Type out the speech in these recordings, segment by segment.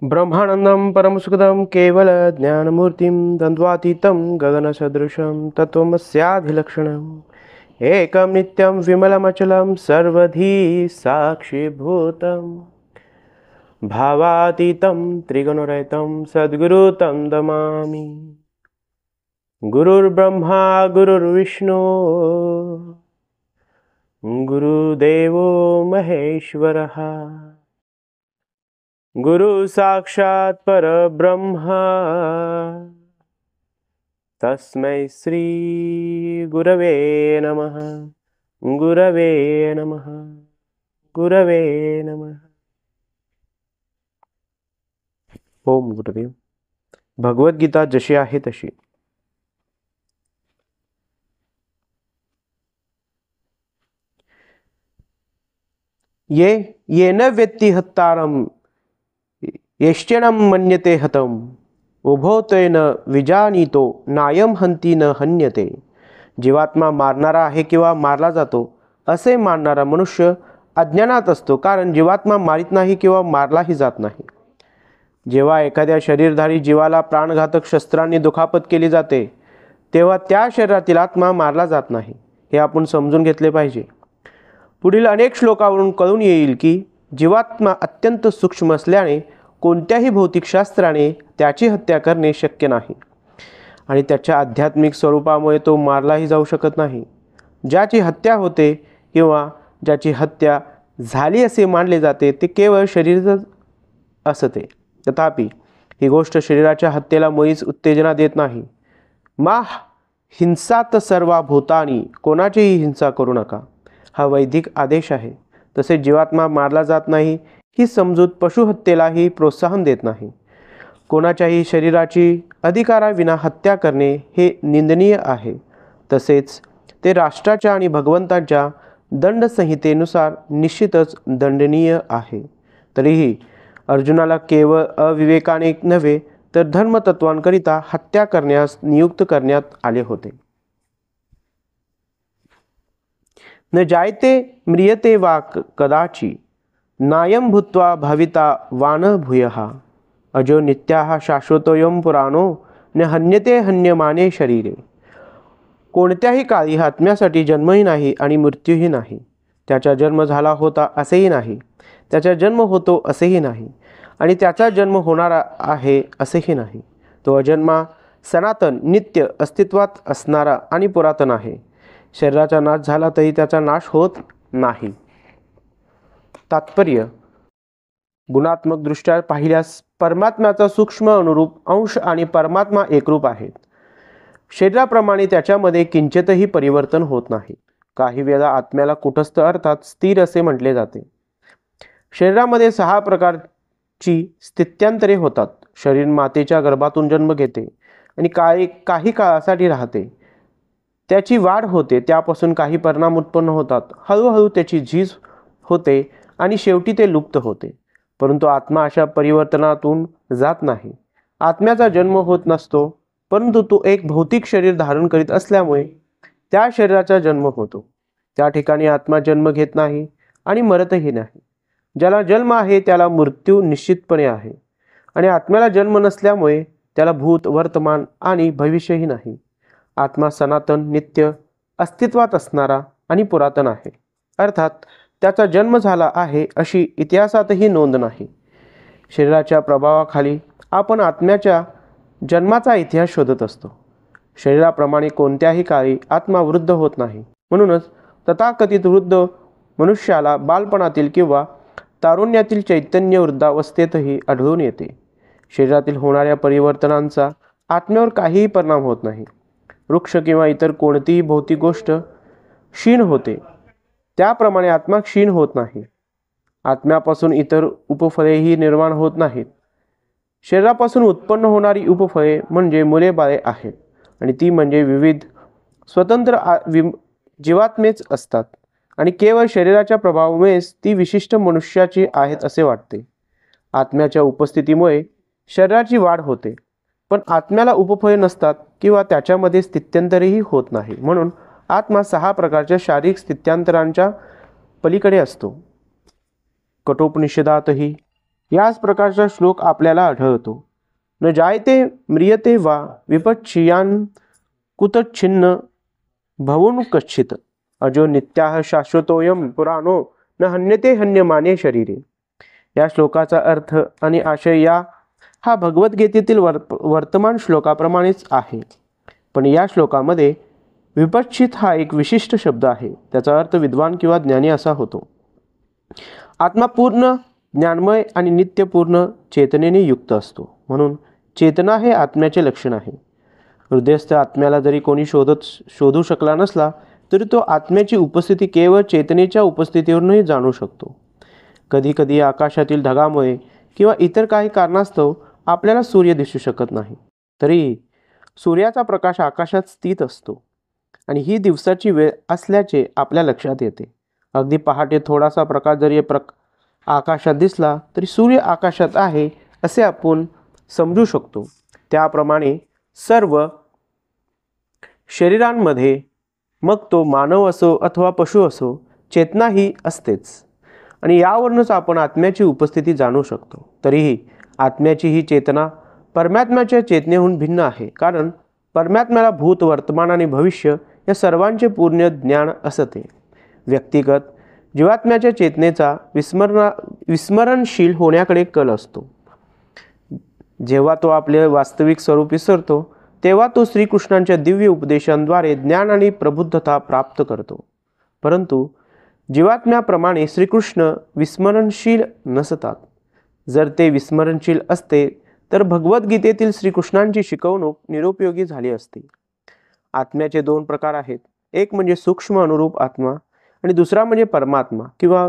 ब्रह्मानंदं परमसुखदं केवलज्ञानमूर्तिं द्वन्द्वातीतं गगनसदृशं तत्त्वमस्याधिलक्षणम् एकं नित्यं विमलमचलं सर्वधी साक्षिभूतं भावातीतं त्रिगुणरहितं सद्गुरुं नमामि। गुरुर्ब्रह्मा गुरुर्विष्णु गुरुदेवो महेश्वरः गुरु साक्षात् परब्रह्म तस्मै श्री गुरवे नमः। गुरवे नमः। गुरवे नमः। ओम गुरुदेव। भगवद्गीता जशी आहे तशी। येन व्यक्ती हत्तारम येष्टेनं मन्यते हतम उभोतेन विजानीतो नायम हंती न हन्यते। जीवात्मा मारणारा आहे किंवा मारला जातो असे मानणारा मनुष्य अज्ञानात असतो, कारण जीवात्मा मारित नाही किंवा मारलाही जात नाही। जेव्हा एखाद्या शरीरधारी जीवाला प्राणघातक शस्त्रांनी दुखापत केली जाते तेव्हा त्या शरीरातील आत्मा मारला जात नाही, हे आपण समजून घेतले पाहिजे। पुढील अनेक श्लोकावरून कळून येईल की जीवात्मा अत्यंत सूक्ष्म असल्याने कोणत्याही भौतिकशास्त्राने त्याची हत्या करणे शक्य नाही आणि त्याच्या आध्यात्मिक स्वरूपामुळे तो मारलाही जाऊ शकत नाही। ज्याची हत्या होते किंवा ज्याची हत्या झाली असे मानले जाते ते केवळ शरीरच असते। तथापि ही गोष्ट शरीराच्या हत्येला मुळीच उत्तेजना देत नाही। मा हिंसात सर्वा भूतानी, कोणाचीही हिंसा करू नका, हा वैदिक आदेश आहे। तसेच जीवात्मा मारला जात नाही ही समजूत पशुहत्येलाही प्रोत्साहन देत नाही। कोणाच्याही शरीराची अधिकाराविना हत्या करणे हे निंदनीय आहे। तसेच ते राष्ट्राच्या आणि भगवंताच्या दंडसंहितेनुसार निश्चितच दंडनीय आहे। तरीही अर्जुनाला केवळ अविवेकाने नव्हे तर धर्मतत्वांकरिता हत्या करण्यास नियुक्त करण्यात आले होते। न जायते म्रियते वा कदाचि नायं भूत्वा भविता वान भूयः अजो नित्याः शाश्वतोऽयं पुराणो न हन्यते हन्यमाने शरीरे। कोणत्याही काळी आत्म्यासाठी जन्मही नाही आणि मृत्यूही नाही। त्याचा जन्म झाला होता असेही नाही, त्याचा जन्म होतो असेही नाही आणि त्याचा जन्म होणारा आहे असेही नाही। तो अजन्मा, सनातन, नित्य, अस्तित्वात असणारा आणि पुरातन आहे। शरीराचा नाश झाला तरी त्याचा नाश होत नाही। तात्पर्य: गुणात्मक दृष्ट्या पाहिल्यास परमात्म्याचा सूक्ष्म अनुरूप अंश आणि परमात्मा एकरूप आहेत। शरीराप्रमाणे त्याच्यामध्ये किंचितही परिवर्तन होत नाही। काही वेळा आत्म्याला कुटस्थ अर्थात स्थिर असे म्हटले जाते। शरीरामध्ये 6 प्रकारची स्थित्यांतरे होतात। शरीर मातेच्या गर्भातून जन्म घेते आणि काही काळासाठी राहते, त्याची वाढ होते, त्यापासून काही परिणाम उत्पन्न होतात, हळूहळू त्याची झीज होते आणि शेवटी ते लुप्त होते। परंतु आत्मा अशा परिवर्तनातून जात नाही। आत्म्याचा जन्म होत नसतो, परंतु तो एक भौतिक शरीर धारण करीत असल्यामुळे त्या शरीराचा जन्म होतो। त्या ठिकाणी आत्मा जन्म घेत नाही आणि मरतही नाही। ज्याला जन्म आहे त्याला मृत्यू निश्चितपणे आहे आणि आत्म्याला जन्म नसल्यामुळे त्याला भूत, वर्तमान आणि भविष्यही नाही। आत्मा सनातन, नित्य, अस्तित्वात असणारा आणि पुरातन आहे, अर्थात त्याचा जन्म झाला आहे अशी इतिहासातही नोंद नाही। शरीराच्या प्रभावाखाली आपण आत्म्याच्या जन्माचा इतिहास शोधत असतो। शरीराप्रमाणे कोणत्याही काळी आत्मा वृद्ध होत नाही। म्हणूनच तथाकथित वृद्ध मनुष्याला बालपणातील किंवा तारुण्यातील चैतन्य वृद्धावस्थेतही आढळून येते। शरीरातील होणाऱ्या परिवर्तनांचा आत्म्यावर काहीही परिणाम होत नाही। वृक्ष किंवा इतर कोणतीही भौतिक गोष्ट क्षीण होते, त्याप्रमाणे आत्मा क्षीण होत नाही। आत्म्यापासून इतर उपफळेही निर्माण होत नाहीत। शरीरापासून उत्पन्न होणारी उपफळे म्हणजे मुले बाळे आहेत आणि ती म्हणजे विविध स्वतंत्र जीवात्मेच असतात आणि केवळ शरीराच्या प्रभावामुळेच ती विशिष्ट मनुष्याची आहेत असे वाटते। आत्म्याच्या उपस्थितीमुळे शरीराची वाढ होते, पण आत्म्याला उपफळे नसतात किंवा त्याच्यामध्ये स्थित्यंतरही होत नाही। म्हणून आत्मा 6 प्रकारच्या शारीरिक स्थित्यांतरांच्या पलीकडे असतो। कठोपनिषदातही याच प्रकारचा श्लोक आपल्याला आढळतो. न जायते म्रियते वा विपच्छियान कुतच्छिन्न भवून कच्छित अजो नित्याह शाश्वतोयम पुराणो न हन्यते हन्यमाने शरीरे. या श्लोकाचा अर्थ आणि आशय हा भगवद्गीतेतील वर्तमान श्लोकाप्रमाणेच आहे. पण या श्लोकामध्ये विपच्छित हा एक विशिष्ट शब्द आहे. त्याचा अर्थ विद्वान किंवा ज्ञानी असा होतो. आत्मा पूर्ण ज्ञानमय आणि नित्यपूर्ण चेतनेने युक्त असतो. म्हणून चेतना हे आत्म्याचे लक्षण आहे. हृदयस्थ आत्म्याला जरी कोणी शोधू शकला नसला तरी तो आत्म्याची उपस्थिती केवळ चेतनेच्या उपस्थितीवरूनही जाणू शकतो. कधीकधी आकाशातील ढगामुळे किंवा इतर काही कारणास्तव आपल्याला सूर्य दिसू शकत नाही, तरी सूर्याचा प्रकाश आकाशात स्थित असतो आणि ही दिवसाची वेळ असल्याचे आपल्या लक्षात येते. अगदी पहाटे थोडासा प्रकाश जरी आकाशात दिसला तरी सूर्य आकाशात आहे असे आपण समजू शकतो. त्याप्रमाणे सर्व शरीरांमध्ये, मग तो मानव असो अथवा पशु असो, चेतना ही असतेच आणि यावरूनच आपण आत्म्याची उपस्थिती जाणू शकतो. तरीही आत्म्याची ही चेतना परमात्म्याच्या चेतनेहून भिन्न आहे, कारण परमात्म्याला भूत, वर्तमान आणि भविष्य या सर्वांचे पूर्ण ज्ञान असते. व्यक्तिगत जीवात्म्याच्या चेतनेचा विस्मरणशील होण्याकडे कल असतो. जेव्हा तो आपले वास्तविक स्वरूप विसरतो तेव्हा तो श्रीकृष्णांच्या दिव्य उपदेशांद्वारे ज्ञान आणि प्रबुद्धता प्राप्त करतो. परंतु जीवात्म्याप्रमाणे श्रीकृष्ण विस्मरणशील नसतात. जर ते विस्मरणशील असते तर भगवद्गीतेतील श्रीकृष्णांची शिकवणूक निरुपयोगी झाली असती. आत्म्याचे दोन प्रकार आहेत. एक म्हणजे सूक्ष्म अनुरूप आत्मा आणि दुसरा म्हणजे परमात्मा किंवा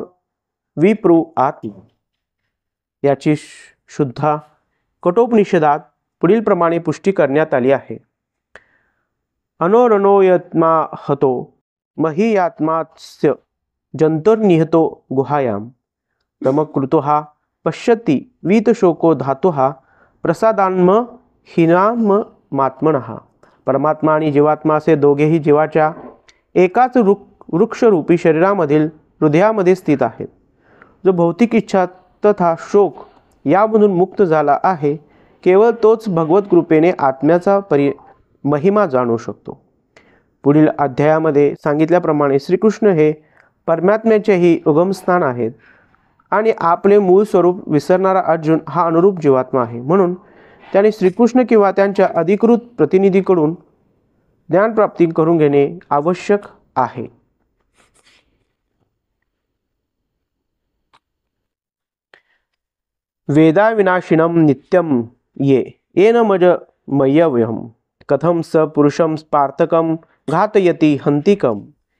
विप्रू आत्मा. याची शुद्धा कठोपनिषदात पुढील प्रमाणे पुष्टी करण्यात आली आहे. अनोरणोयत्मा हतो महीयात्मास्य जंतुर्निहतो गुहायाम तमकृतोहा पश्यति वीतशोको धातुहा प्रसादान्म हिनाम मात्मनः. परमात्मा आणि जीवात्मा असे दोघेही जीवाच्या एकाच वृक्षरूपी शरीरामधील हृदयामध्ये स्थित आहेत. जो भौतिक इच्छा तथा शोक यामधून मुक्त झाला आहे, केवळ तोच भगवत कृपेने आत्म्याचा महिमा जाणू शकतो. पुढील अध्यायामध्ये सांगितल्याप्रमाणे श्रीकृष्ण हे परमात्म्याचेही उगमस्थान आहेत आणि आपले मूळ स्वरूप विसरणारा अर्जुन हा अनुरूप जीवात्मा आहे. म्हणून त्याने श्रीकृष्ण किंवा त्यांच्या अधिकृत प्रतिनिधीकडून ज्ञानप्राप्ती करून घेणे आवश्यक आहे. वेदा विनाशिनम नित्यम येन मज मय्यवयम कथम स पुरुषम पार्थकम घातयति हंतिकम.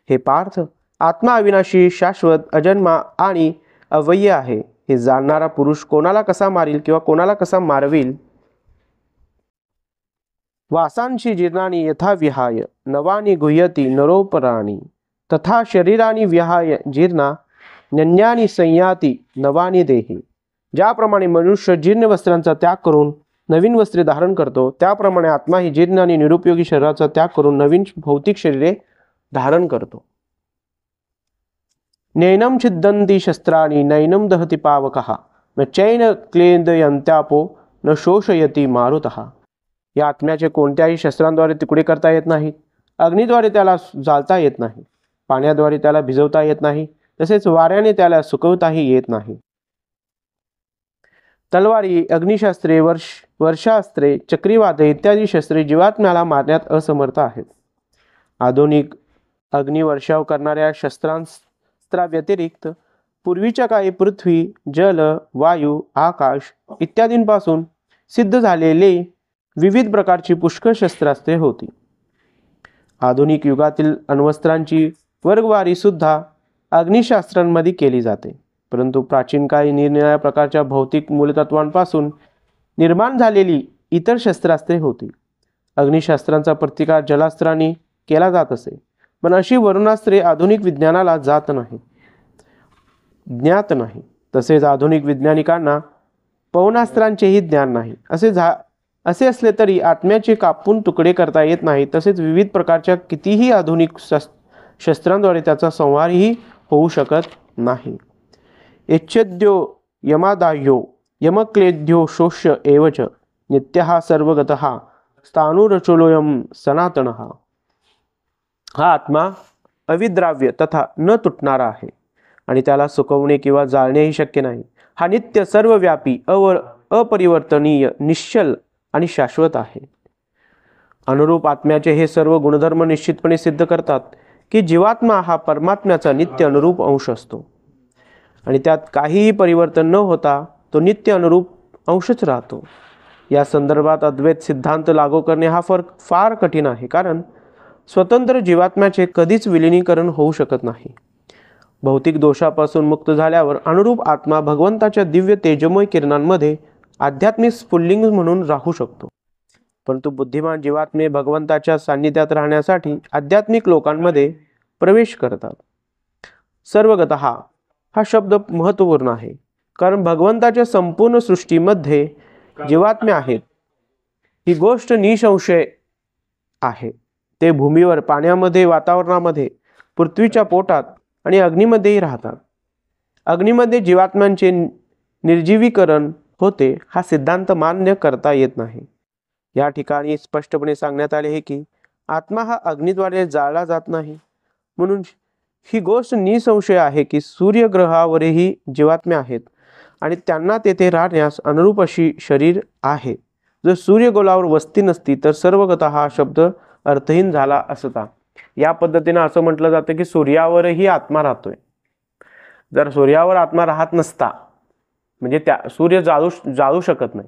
हे पार्थ, आत्मा अविनाशी, शाश्वत, अजन्मा आणि अव्यय आहे. हे जाणणारा पुरुष कोणाला कसा मारील किंवा कोणाला कसा मारविल. वासांशी जीर्णानी यथा विहाय नवानी गुह्यति नरोपराणी तथा शरीरानी विहाय जीर्णा नन्यानी संयाती नवानी देही. ज्याप्रमाणे मनुष्य जीर्ण वस्त्रांचा त्याग करून नवीन वस्त्रे धारण करतो, त्याप्रमाणे आत्मा ही जीर्ण आणि निरुपयोगी शरीराचा त्याग करून नवीन भौतिक शरीरे धारण करतो. नैनम छिद्दन्ति शस्त्राणि नैनम दहति पावकः न चैन क्लेदयन्त्यापो न शोषयति मारुतः. या आत्म्याचे कोणत्याही शस्त्रांद्वारे तुकडे करता येत नाहीत. अग्नीद्वारे त्याला जाळता येत नाही, पाण्याद्वारे त्याला भिजवता येत नाही, तसेच वाऱ्याने त्याला सुकवताही येत नाही. तलवारी, अग्निशास्त्रे, वर्षास्त्रे, चक्रीवादळे इत्यादी शस्त्रे जीवात्म्याला मारण्यात असमर्थ आहेत. आधुनिक अग्निवर्षाव करणाऱ्या शस्त्रांव्यतिरिक्त पूर्वीच्या काळी पृथ्वी, जल, वायू, आकाश इत्यादींपासून सिद्ध झालेले विविध प्रकारची पुष्कळ शस्त्रास्त्रे होती. आधुनिक युगातील अण्वस्त्रांची वर्गवारी सुद्धा अग्निशास्त्रांमध्ये केली जाते. परंतु प्राचीन काळी निरनिराळ्या प्रकारच्या भौतिक मूलतत्वांपासून निर्माण झालेली इतर शस्त्रास्त्रे होती. अग्निशास्त्रांचा प्रतिकार जलास्त्रांनी केला जात असे, पण अशी वरुणास्त्रे आधुनिक विज्ञानाला ज्ञात नाही. तसेच आधुनिक वैज्ञानिकांना पवनास्त्रांचेही ज्ञान नाही. असे असले तरी आत्म्याचे कापून तुकडे करता येत नाही. तसेच विविध प्रकारच्या कितीही आधुनिक शस्त्रांद्वारे त्याचा संहारही होऊ शकत नाही. यच्छेद्यो यमादाह्यो यमक्लेद्यो शोष्य एवच नित्यः सर्वगतः स्थाणुरचलोऽयं सनातनः. हा आत्मा अविद्राव्य तथा न तुटणारा आहे आणि त्याला सुकवणे किंवा जाळणेही शक्य नाही. हा नित्य सर्वव्यापी अपरिवर्तनीय निश्चल आणि शाश्वत आहे. अनुरूप आत्म्याचे हे सर्व गुणधर्म निश्चितपणे सिद्ध करतात की जीवात्मा हा परमात्म्याचा नित्य अनुरूप अंश असतो आणि त्यात काहीही परिवर्तन न होता तो नित्य अनुरूप अंशच राहतो. या संदर्भात अद्वैत सिद्धांत लागू करणे हा फरक फार कठीण आहे, कारण स्वतंत्र जीवात्म्याचे कधीच विलिनीकरण होऊ शकत नाही. भौतिक दोषापासून मुक्त झाल्यावर अनुरूप आत्मा भगवंताच्या दिव्य तेजमय किरणांमध्ये आध्यात्मिक स्फुल्लिंग म्हणून राहू शकतो. परंतु बुद्धिमान जीवात्मे भगवंताच्या सान्निध्यात राहण्यासाठी आध्यात्मिक लोकांमध्ये प्रवेश करतात. सर्वगतः हा शब्द महत्त्वपूर्ण आहे, कारण भगवंताच्या संपूर्ण सृष्टीमध्ये जीवात्मे आहेत ही गोष्ट निसंशय आहे. ते भूमीवर, पाण्यामध्ये, वातावरणामध्ये, पृथ्वीच्या पोटात आणि अग्नीमध्येही राहतात. अग्नीमध्ये जीवात्म्यांचे निर्जीवीकरण होते हा सिद्धांत मान्य करता येत नाही. या ठिकाणी स्पष्टपणे सांगण्यात आले आहे की आत्मा हा अग्नीद्वारे जाळला जात नाही. म्हणून ही गोष्ट निसंशय आहे की सूर्यग्रहावरही जीवात्मे आहेत आणि त्यांना तेथे राहण्यास अनुरूप अशी शरीर आहे. जर सूर्यगोलावर वस्ती नसती तर सर्वगतः हा शब्द अर्थहीन झाला असता. या पद्धतीने असं म्हटलं जातं की सूर्यावरही आत्मा राहतोय. जर सूर्यावर आत्मा राहत नसता म्हणजे त्या सूर्य जाळू शकत नाही,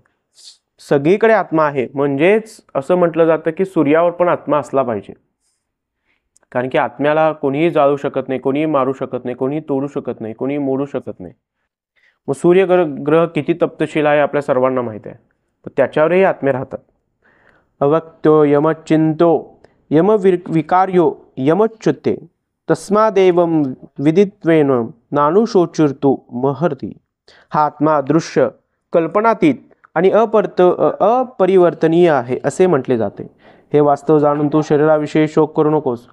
सगळीकडे आत्मा आहे, म्हणजेच असं म्हटलं जातं की सूर्यावर पण आत्मा असला पाहिजे. कारण की आत्म्याला कोणीही जाळू शकत नाही, कोणीही मारू शकत नाही, कोणीही तोडू शकत नाही, कोणीही मोडू शकत नाही. मग सूर्यग्रह किती तप्तशील आहे आपल्या सर्वांना माहीत आहे, तर त्याच्यावरही आत्मे राहतात. अवक्तो यमचिंतो यमविकार्यो यमच्युते तस्मादेवं विदित्वेन नानुशोचिर्तु महर्ती. हा आत्मा अदृश्य, कल्पनातीत आणि अपरिवर्तनीय आहे असे म्हटले जाते. हे वास्तव जाणून तू शरीराविषयी शोक करू नकोस.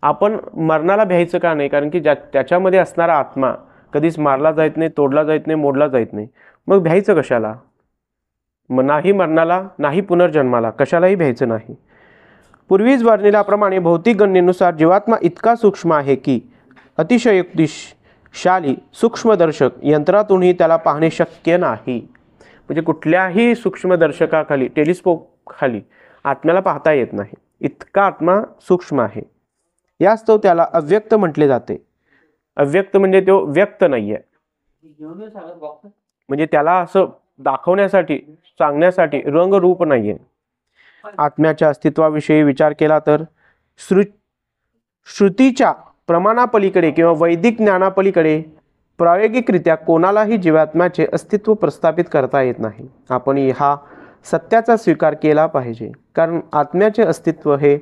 आपण मरणाला भ्यायचं का नाही, कारण की त्याच्यामध्ये असणारा आत्मा कधीच मारला जात नाही, तोडला जात नाही, मोडला जात नाही. मग भ्यायचं कशाला? नाही मरणाला, नाही पुनर्जन्माला, कशालाही भ्यायचं नाही. पूर्वीच वर्णिल्याप्रमाणे भौतिक गणनेनुसार जीवात्मा इतका सूक्ष्म आहे की अतिशयोक्तिशाली सूक्ष्मदर्शक यंत्रातूनही त्याला पाहणे शक्य नाही. म्हणजे कुठल्याही सूक्ष्मदर्शकाखाली, टेलिस्कोप खाली आत्म्याला पाहता येत नाही, इतका आत्मा सूक्ष्म आहे. यास्तव त्याला अव्यक्त म्हटले जाते. अव्यक्त म्हणजे तो व्यक्त नाही आहे, म्हणजे त्याला असं दाखवण्यासाठी, सांगण्यासाठी रंगरूप नाही आहे. आत्म्याच्या अस्तित्वाविषयी विचार केला तर श्रुतीच्या प्रमाणापलीकडे किंवा वैदिक ज्ञानापलीकडे प्रायोगिकरित्या कोणालाही जीवात्म्याचे अस्तित्व प्रस्थापित करता येत नाही. आपण हा सत्याचा स्वीकार केला पाहिजे, कारण आत्म्याचे अस्तित्व हे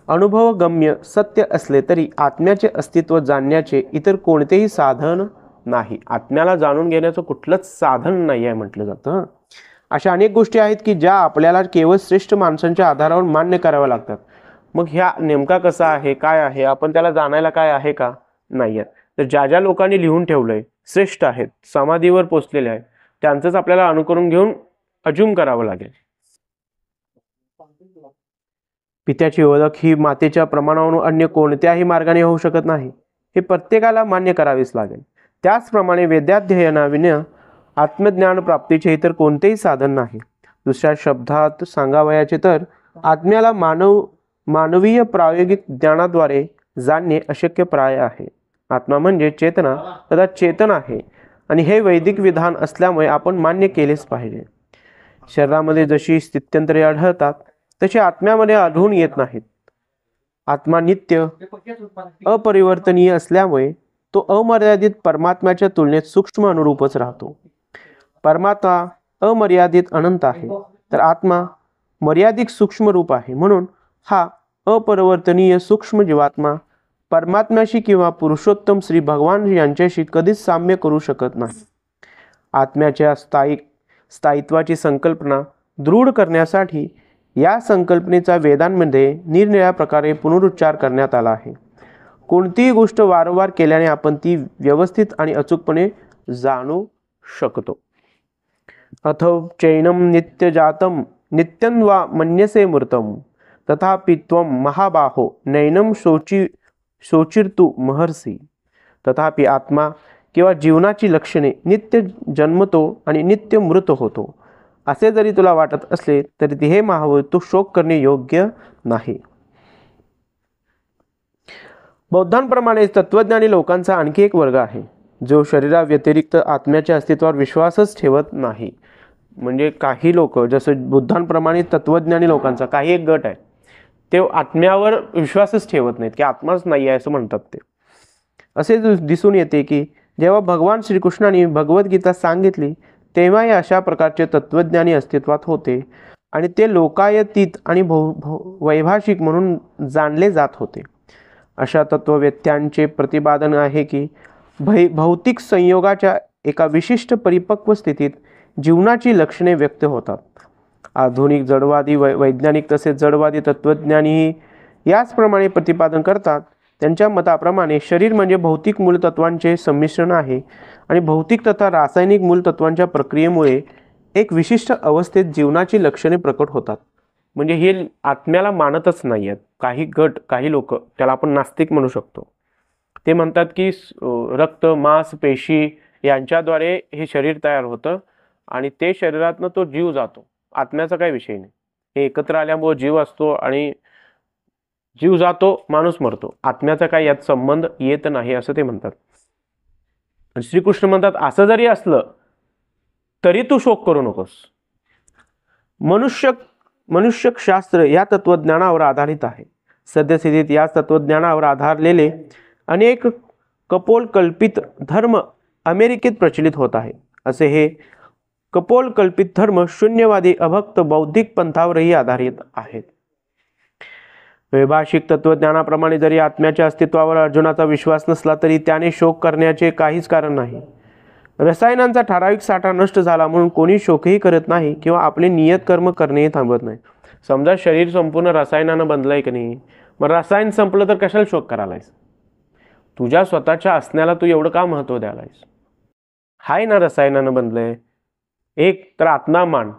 अनुभवगम्य सत्य असले तरी आत्म्याचे अस्तित्व जाणण्याचे इतर कोणतेही साधन नाही. आत्म्याला जाणून घेण्याचं कुठलंच साधन नाही आहे म्हटलं जातं. अशा अनेक गोष्टी आहेत की ज्या आपल्याला केवळ श्रेष्ठ माणसांच्या आधारावर मान्य कराव्या लागतात. मग ह्या नेमका कसा आहे, काय आहे, आपण त्याला जाणायला काय आहे का? नाही आहे. तर ज्या ज्या लोकांनी लिहून ठेवलंय, श्रेष्ठ आहेत, समाधीवर पोचलेले आहेत, त्यांचंच आपल्याला अनुकरण घेऊन अज्यूम करावं लागेल. पित्याची ओळख ही मातेच्या प्रमाणावरून अन्य कोणत्याही मार्गाने होऊ शकत नाही, हे प्रत्येकाला मान्य करावेच लागेल. त्याचप्रमाणे वेदाध्ययनाविना आत्मज्ञान प्राप्तीचे इतर कोणतेही साधन नाही. दुसऱ्या शब्दात सांगावयाचे तर आत्म्याला मानवीय प्रायोगिक ज्ञानाद्वारे जाणणे अशक्यप्राय आहे. आत्मा म्हणजे चेतना तथा चेतन आहे आणि हे वैदिक विधान असल्यामुळे आपण मान्य केलेच पाहिजे. शरीरामध्ये जशी स्थित्यंतरे आढळतात तसे आत्म्यामध्ये आढळून येत नाहीत. आत्मा नित्य अपरिवर्तनीय असल्यामुळे तो अमर्यादित परमात्म्याच्या तुलनेत सूक्ष्म अनुरूपच राहतो. परमात्मा अमर्यादित अनंत आहे, तर आत्मा मर्यादित सूक्ष्म रूप आहे. म्हणून हा अपरिवर्तनीय सूक्ष्म जीवात्मा परमात्म्याशी किंवा पुरुषोत्तम श्री भगवान यांच्याशी कधीच साम्य करू शकत नाही. आत्म्याच्या स्थायित्वाची संकल्पना दृढ करण्यासाठी या संकल्पनेचा वेदांमध्ये निरनिराळ्या प्रकारे पुनरुच्चार करण्यात आला आहे. कोणतीही गोष्ट वारंवार केल्याने आपण ती व्यवस्थित आणि अचूकपणे जाणू शकतो. अथव चैनम नित्यजातं नित्यं वा मन्यसे मृतं तथापि त्वं महाबाहो नैनम शोचिर्तु महर्षी. तथापि आत्मा किंवा जीवनाची लक्षणे नित्य जन्मतो आणि नित्य मृत होतो असे जरी तुला वाटत असले तरी हे महावीर तू शोक करणे योग्य नाही. बौद्धांप्रमाणे तत्वज्ञानी लोकांचा आणखी एक वर्ग आहे जो शरीराव्यतिरिक्त आत्म्याच्या अस्तित्वावर विश्वासच ठेवत नाही. म्हणजे काही लोक जसं बुद्धांप्रमाणे तत्वज्ञानी लोकांचा काही एक गट आहे ते आत्म्यावर विश्वासच ठेवत नाहीत की आत्माच नाही आहे असं म्हणतात. ते असे दिसून येते की जेव्हा भगवान श्रीकृष्णाने भगवद्गीता सांगितली तेव्हाही अशा प्रकारचे तत्वज्ञानी अस्तित्वात होते आणि ते लोकायतीत आणि वैभाषिक म्हणून जाणले जात होते. अशा तत्ववेत्यांचे प्रतिपादन आहे की भौतिक संयोगाच्या एका विशिष्ट परिपक्व स्थितीत जीवनाची लक्षणे व्यक्त होतात. आधुनिक जडवादी वैज्ञानिक तसेच जडवादी तत्वज्ञानीही याचप्रमाणे प्रतिपादन करतात. त्यांच्या मताप्रमाणे शरीर म्हणजे भौतिक मूलतत्वांचे संमिश्रण आहे आणि भौतिक तथा रासायनिक मूलतत्वांच्या प्रक्रियेमुळे एक विशिष्ट अवस्थेत जीवनाची लक्षणे प्रकट होतात. म्हणजे हे आत्म्याला मानतच नाही आहेत. काही गट काही लोक त्याला आपण नास्तिक म्हणू शकतो. ते म्हणतात की रक्त मांस पेशी यांच्याद्वारे हे शरीर तयार होतं आणि ते शरीरातनं तो जीव जातो. आत्म्याचा काही विषय नाही. हे एकत्र आल्यामुळे जीव असतो आणि जीव जातो माणूस मरतो. आत्म्याचा काही यात संबंध येत नाही असं ते म्हणतात. श्रीकृष्ण म्हणतात असं जरी असलं तरी तू शोक करू नकोस. मनुष्यशास्त्र या तत्वज्ञानावर आधारित आहे. सद्यस्थितीत या तत्वज्ञानावर आधारलेले अनेक कपोलकल्पित धर्म अमेरिकेत प्रचलित होत आहे. असे हे कपोलकल्पित धर्म शून्यवादी अभक्त बौद्धिक पंथावरही आधारित आहेत. वैभाषिक तत्वज्ञानाप्रमाणे जरी आत्म्याच्या अस्तित्वावर अर्जुनाचा विश्वास नसला तरी त्याने शोक करण्याचे काहीच कारण नाही. रसायनांचा ठराविक साठा नष्ट झाला म्हणून कोणी शोकही करत नाही किंवा आपले नियत कर्म करणेही थांबत नाही. समजा शरीर संपूर्ण रसायनानं बनलंय की नाही, मग रसायन संपलं तर कशाला शोक करायलायस? तुझ्या स्वतःच्या असण्याला तू एवढं का महत्त्व द्यायलायस? हाय ना रसायनानं बनलंय. एक तर आत्मा मान.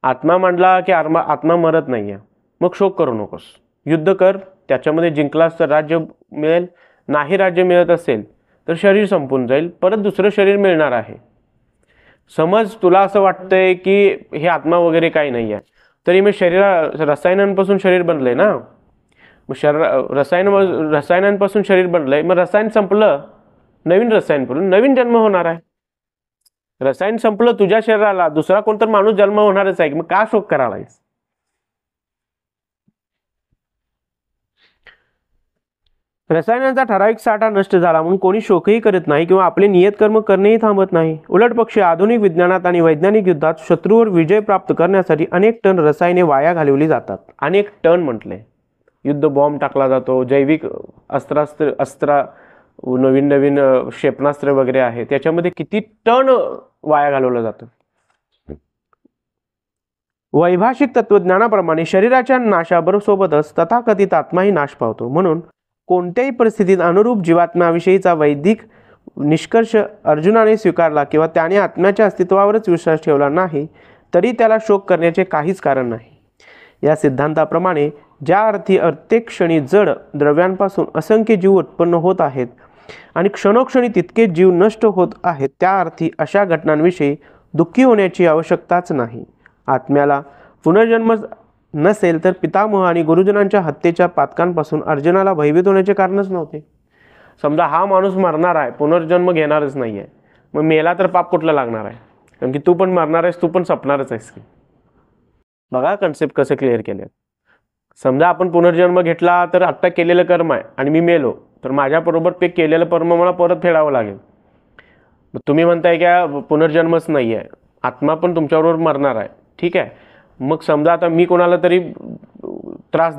आत्मा मांडला की आत्मा मरत नाही आहे. मग शोक करू नकोस. युद्ध कर. त्याच्यामध्ये जिंकलास तर राज्य मिळेल. नाही राज्य मिळत असेल तर शरीर संपून जाईल. परत दुसरं शरीर मिळणार आहे. समज तुला असं वाटतंय की हे आत्मा वगैरे काही नाही आहे तरी मग रसायनांपासून शरीर बनलंय ना. मग रसायनांपासून शरीर बनलंय. मग रसायन संपलं नवीन रसायन करून नवीन जन्म होणार आहे. रसायन संपलं तुझ्या शरीराला दुसरा कोणता माणूस जन्म होणारच आहे. मग का शोक करायलायस? रसायनांचा ठराविक साठा नष्ट झाला म्हणून कोणी शोकही करत नाही किंवा आपले नियत कर्म करणेही थांबत नाही. उलट पक्षी आधुनिक विज्ञानात आणि वैज्ञानिक युद्धात शत्रूवर विजय प्राप्त करण्यासाठी अनेक टन रसायने वाया घालवली जातात. अनेक टन म्हटले. युद्ध बॉम्ब टाकला जातो. जैविक अस्त्र नवीन नवीन क्षेपणास्त्र वगैरे आहे त्याच्यामध्ये किती टन वाया घालवलं जातं. वैभाषिक तत्वज्ञानाप्रमाणे शरीराच्या नाशाबरोबरच तथाकथित आत्माही नाश पावतो. म्हणून कोणत्याही परिस्थितीत अनुरूप जीवात्म्याविषयीचा वैदिक निष्कर्ष अर्जुनाने स्वीकारला किंवा त्याने आत्म्याच्या अस्तित्वावरच विश्वास ठेवला नाही तरी त्याला शोक करण्याचे काहीच कारण नाही. या सिद्धांताप्रमाणे ज्या अर्थी प्रत्येक क्षणी जड द्रव्यांपासून असंख्य जीव उत्पन्न होत आहेत आणि क्षणोक्षणी तितके जीव नष्ट होत आहेत त्या अर्थी अशा घटनांविषयी दुःखी होण्याची आवश्यकताच नाही. आत्म्याला पुनर्जन्म नसेल तर पितामह आणि गुरुजनांच्या हत्येच्या पातकांपासून अर्जुनाला भयभीत होण्याचे कारणच नव्हते. समजा हा माणूस मरणार आहे पुनर्जन्म घेणारच नाही आहे मग मेला तर पाप कुठलं लागणार आहे? कारण की तू पण मरणार आहेस तू पण सपणारच आहेस की. बघा कन्सेप्ट कसं क्लिअर केलं. समजा आपण पुनर्जन्म घेतला तर आत्ता केलेलं कर्म आहे आणि मी मेलो तर माझ्याबरोबर ते केलेलं कर्म मला परत फेडावं लागेल. तुम्ही म्हणताय की पुनर्जन्मच नाही आहे आत्मा पण तुमच्याबरोबर मरणार आहे. ठीक आहे. मग समजा आता मी कोणाला तरी त्रास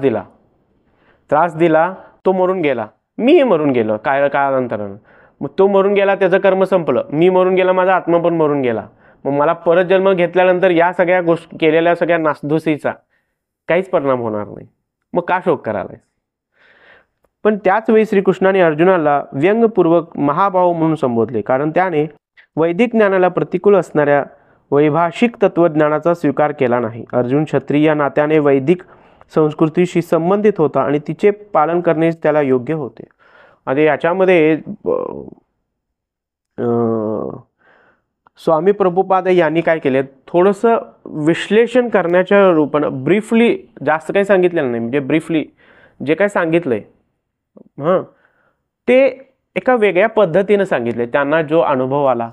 दिला तो मरून गेला मी मरून गेलो काळानंतरानं. मग तो मरून गेला त्याचं कर्म संपलं. मी मरून गेला माझा आत्मा पण मरून गेला. मग मला परत जन्म घेतल्यानंतर या सगळ्या गोष्टी केलेल्या सगळ्या नासधुसीचा काहीच परिणाम होणार नाही. मग का शोक करायलाय? पण त्याच वेळी श्रीकृष्णाने अर्जुनाला व्यंगपूर्वक महाभाव म्हणून संबोधले कारण त्याने वैदिक ज्ञानाला प्रतिकूल असणाऱ्या वैभाषिक तत्वज्ञानाचा स्वीकार केला नाही. अर्जुन क्षत्रिय या नात्याने वैदिक संस्कृतीशी संबंधित होता आणि तिचे पालन करणे त्याला योग्य होते. आणि याच्यामध्ये स्वामी प्रभुपाद यांनी काय केले, थोडंसं विश्लेषण करण्याच्या रूपानं ब्रीफली, जास्त काही सांगितलेलं नाही, म्हणजे ब्रीफली जे काय सांगितलंय ते एका वेगळ्या पद्धतीने सांगितले. त्यांना जो अनुभव आला,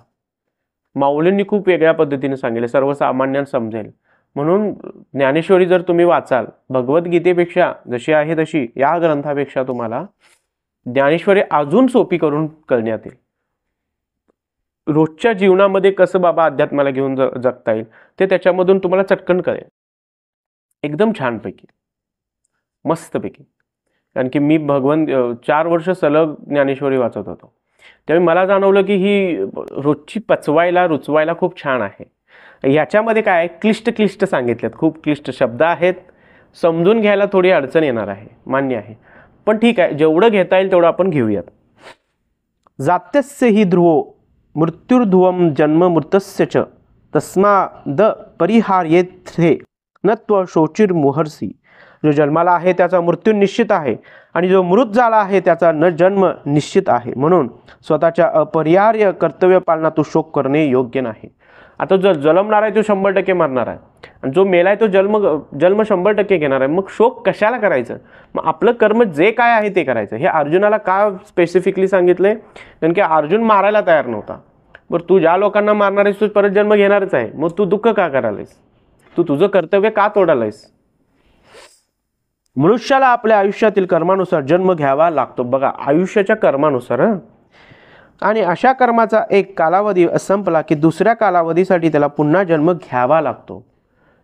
माऊलींनी खूप वेगळ्या पद्धतीने सांगितले, सर्वसामान्यांना समजेल म्हणून. ज्ञानेश्वरी जर तुम्ही वाचाल, भगवद्गीतेपेक्षा जशी आहे तशी या ग्रंथापेक्षा तुम्हाला ज्ञानेश्वरी अजून सोपी करून कळण्यात येईल. रोजच्या जीवनामध्ये कसं बाबा अध्यात्माला घेऊन जगता येईल ते त्याच्यामधून तुम्हाला चटकन कळेल, एकदम छानपैकी, मस्तपैकी. कारण की मी 4 वर्ष सलग ज्ञानेश्वरी वाचत होतो, त्यावेळी मला जाणवलं की ही रोजची पचवायला रुचवायला खूप छान आहे. याच्यामध्ये काय क्लिष्ट सांगितलेत, खूप क्लिष्ट शब्द आहेत, समजून घ्यायला थोडी अडचण येणार आहे, मान्य आहे, पण ठीक आहे, जेवढं घेता येईल तेवढं आपण घेऊयात. जात्यस्य हि ध्रुवो मृत्युर्ध्रुवम जन्म मृतस्य च तस्माद परिहार्येथे न त्व शोचिर्मुहर्षी. जो जन्माला आहे त्याचा मृत्यू निश्चित आहे आणि जो मृत झाला आहे त्याचा न जन्म निश्चित आहे, म्हणून स्वतःच्या अपरिहार्य कर्तव्य पालनात तू शोक करणे योग्य नाही. आता जो जन्मणार आहे तो 100% मरणार आहे आणि जो मेलाय तो जन्म 100% घेणार आहे, मग शोक कशाला करायचं? मग आपलं कर्म जे काय आहे ते करायचं. हे अर्जुनाला का स्पेसिफिकली सांगितलंय? कारण की अर्जुन मारायला तयार नव्हता. बरं, तू ज्या लोकांना मारणार आहेस तू परत जन्म घेणारच आहे, मग तू दुःख का करायलायस? तू तुझं कर्तव्य का तोडायलायस? मनुष्याला आपल्या आयुष्यातील कर्मानुसार जन्म घ्यावा लागतो. बघा, आयुष्याच्या कर्मानुसार. आणि अशा कर्माचा एक कालावधी संपला की दुसऱ्या कालावधीसाठी त्याला पुन्हा जन्म घ्यावा लागतो.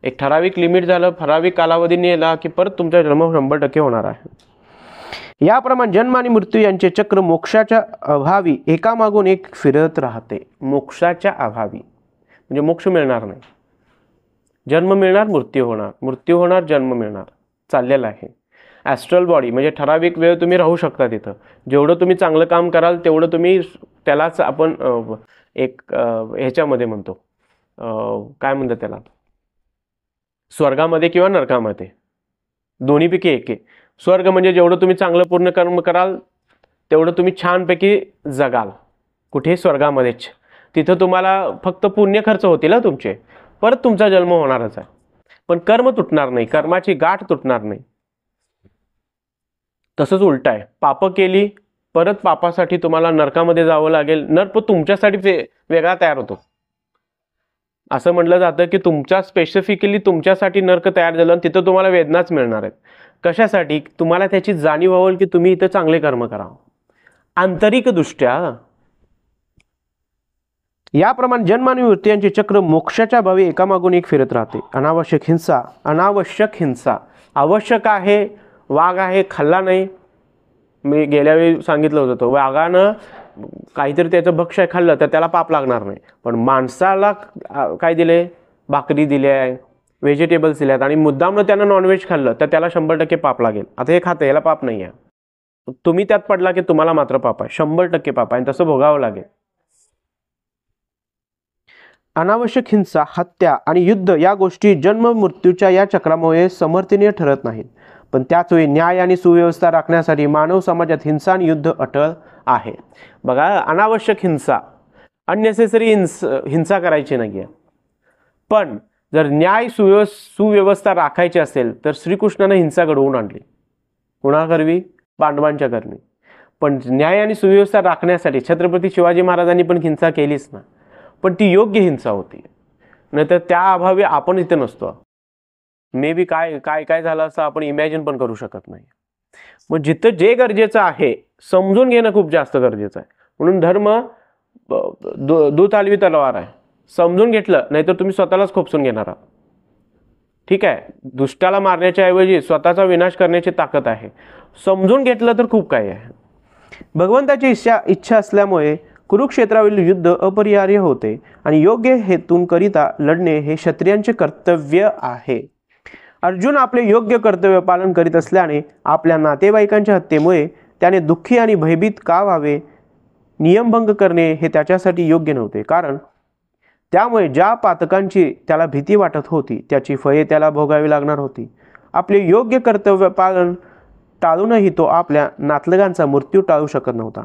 एक ठराविक लिमिट झालं, ठराविक कालावधी नेला की परत तुमचा जन्म 100% होणार आहे. याप्रमाणे जन्म आणि मृत्यू यांचे चक्र मोक्षाच्या अभावी एकामागून एक फिरत राहते. मोक्षाच्या अभावी म्हणजे मोक्ष मिळणार नाही, जन्म मिळणार, मृत्यू होणार, मृत्यू होणार, जन्म मिळणार, चाललेलं आहे. ॲस्ट्रल बॉडी म्हणजे ठराविक वेळ तुम्ही राहू शकता तिथं. जेवढं तुम्ही चांगलं काम कराल तेवढं तुम्ही, त्यालाच आपण एक ह्याच्यामध्ये म्हणतो, काय म्हणतात त्याला, स्वर्गामध्ये किंवा नरकामध्ये, दोन्हीपैकी एक आहे. स्वर्ग म्हणजे जेवढं तुम्ही चांगलं पूर्ण कर्म कराल तेवढं तुम्ही छानपैकी जगाल. कुठे? स्वर्गामध्येच. तिथं तुम्हाला फक्त पुण्य खर्च होतील तुमचे, परत तुमचा जन्म होणारच आहे, पण कर्म तुटणार नाही, कर्माची गाठ तुटणार नाही. तसंच उलट आहे, पाप केली परत पापासाठी तुम्हाला नरकामध्ये जावं लागेल. नरक तुमच्यासाठी वेगळा तयार होतो. असं म्हटलं जातं की तुमच्या स्पेसिफिकली तुमच्यासाठी नरक तयार झालं आणि तिथं तुम्हाला वेदनाच मिळणार आहेत. कशासाठी? तुम्हाला त्याची जाणीव व्हावी की तुम्ही इथं चांगले कर्म करा आंतरिक दृष्ट्या. याप्रमाणे जन्म आणि मृत्यू यांचे चक्र मोक्षाच्या भावी एकामागून एक फिरत राहते. अनावश्यक हिंसा, अनावश्यक हिंसा. आवश्यक आहे, वाघ आहे, खाल्ला नाही. मी गेल्या वेळी सांगितलं होतं, वाघानं काहीतरी त्याचं भक्ष्य खाल्लं तर त्याला पाप लागणार नाही, पण माणसाला काय दिले? भाकरी दिली आहे, व्हेजिटेबल्स दिल्यात आणि मुद्दामनं त्यानं नॉनव्हेज खाल्लं तर त्याला 100% पाप लागेल. आता हे खातं, याला पाप नाही आहे, तुम्ही त्यात पडला की तुम्हाला मात्र पाप आहे, 100% पाप आहे आणि तसं भोगावं लागेल. अनावश्यक हिंसा, हत्या आणि युद्ध या गोष्टी जन्म मृत्यूच्या या चक्रामुळे समर्थनीय ठरत नाहीत, पण त्याच वेळी न्याय आणि सुव्यवस्था राखण्यासाठी मानव समाजात हिंसा आणि युद्ध अटळ आहे. बघा, अनावश्यक हिंसा, अननेसेसरी हिंसा करायची नाही आहे, पण जर न्याय सुव्यवस्था राखायची असेल तर श्रीकृष्णाने हिंसा घडवून आणली. कुणाकरवी? पांडवांच्या करणी. पण न्याय आणि सुव्यवस्था राखण्यासाठी छत्रपती शिवाजी महाराजांनी पण हिंसा केलीच ना, पण ती योग्य हिंसा होती. नाहीतर त्या अभावी आपण इथे नसतो. मे बी काय काय काय झालं असं आपण इमॅजिन पण करू शकत नाही. मग जिथं जे गरजेचं आहे समजून घेणं खूप जास्त गरजेचं आहे. म्हणून धर्म दूत तलवार आहे. समजून घेतलं नाहीतर तुम्ही स्वतःलाच खोपसून घेणार आहात. ठीक आहे, दुष्टाला मारण्याच्या ऐवजी स्वतःचा विनाश करण्याची ताकद आहे. समजून घेतलं तर खूप काही आहे. भगवंताची इच्छा असल्यामुळे कुरुक्षेत्रावरील युद्ध अपरिहार्य होते आणि योग्य हेतूंकरिता लढणे हे क्षत्रियांचे कर्तव्य आहे. अर्जुन आपले योग्य कर्तव्य पालन करीत असल्याने आपल्या नातेवाईकांच्या हत्येमुळे त्याने दुःखी आणि भयभीत का व्हावे? नियमभंग करणे हे त्याच्यासाठी योग्य नव्हते, कारण त्यामुळे ज्या पातकांची त्याला भीती वाटत होती त्याची फळे त्याला भोगावी लागणार होती. आपले योग्य कर्तव्य पालन टाळूनही तो आपल्या नातलगांचा मृत्यू टाळू शकत नव्हता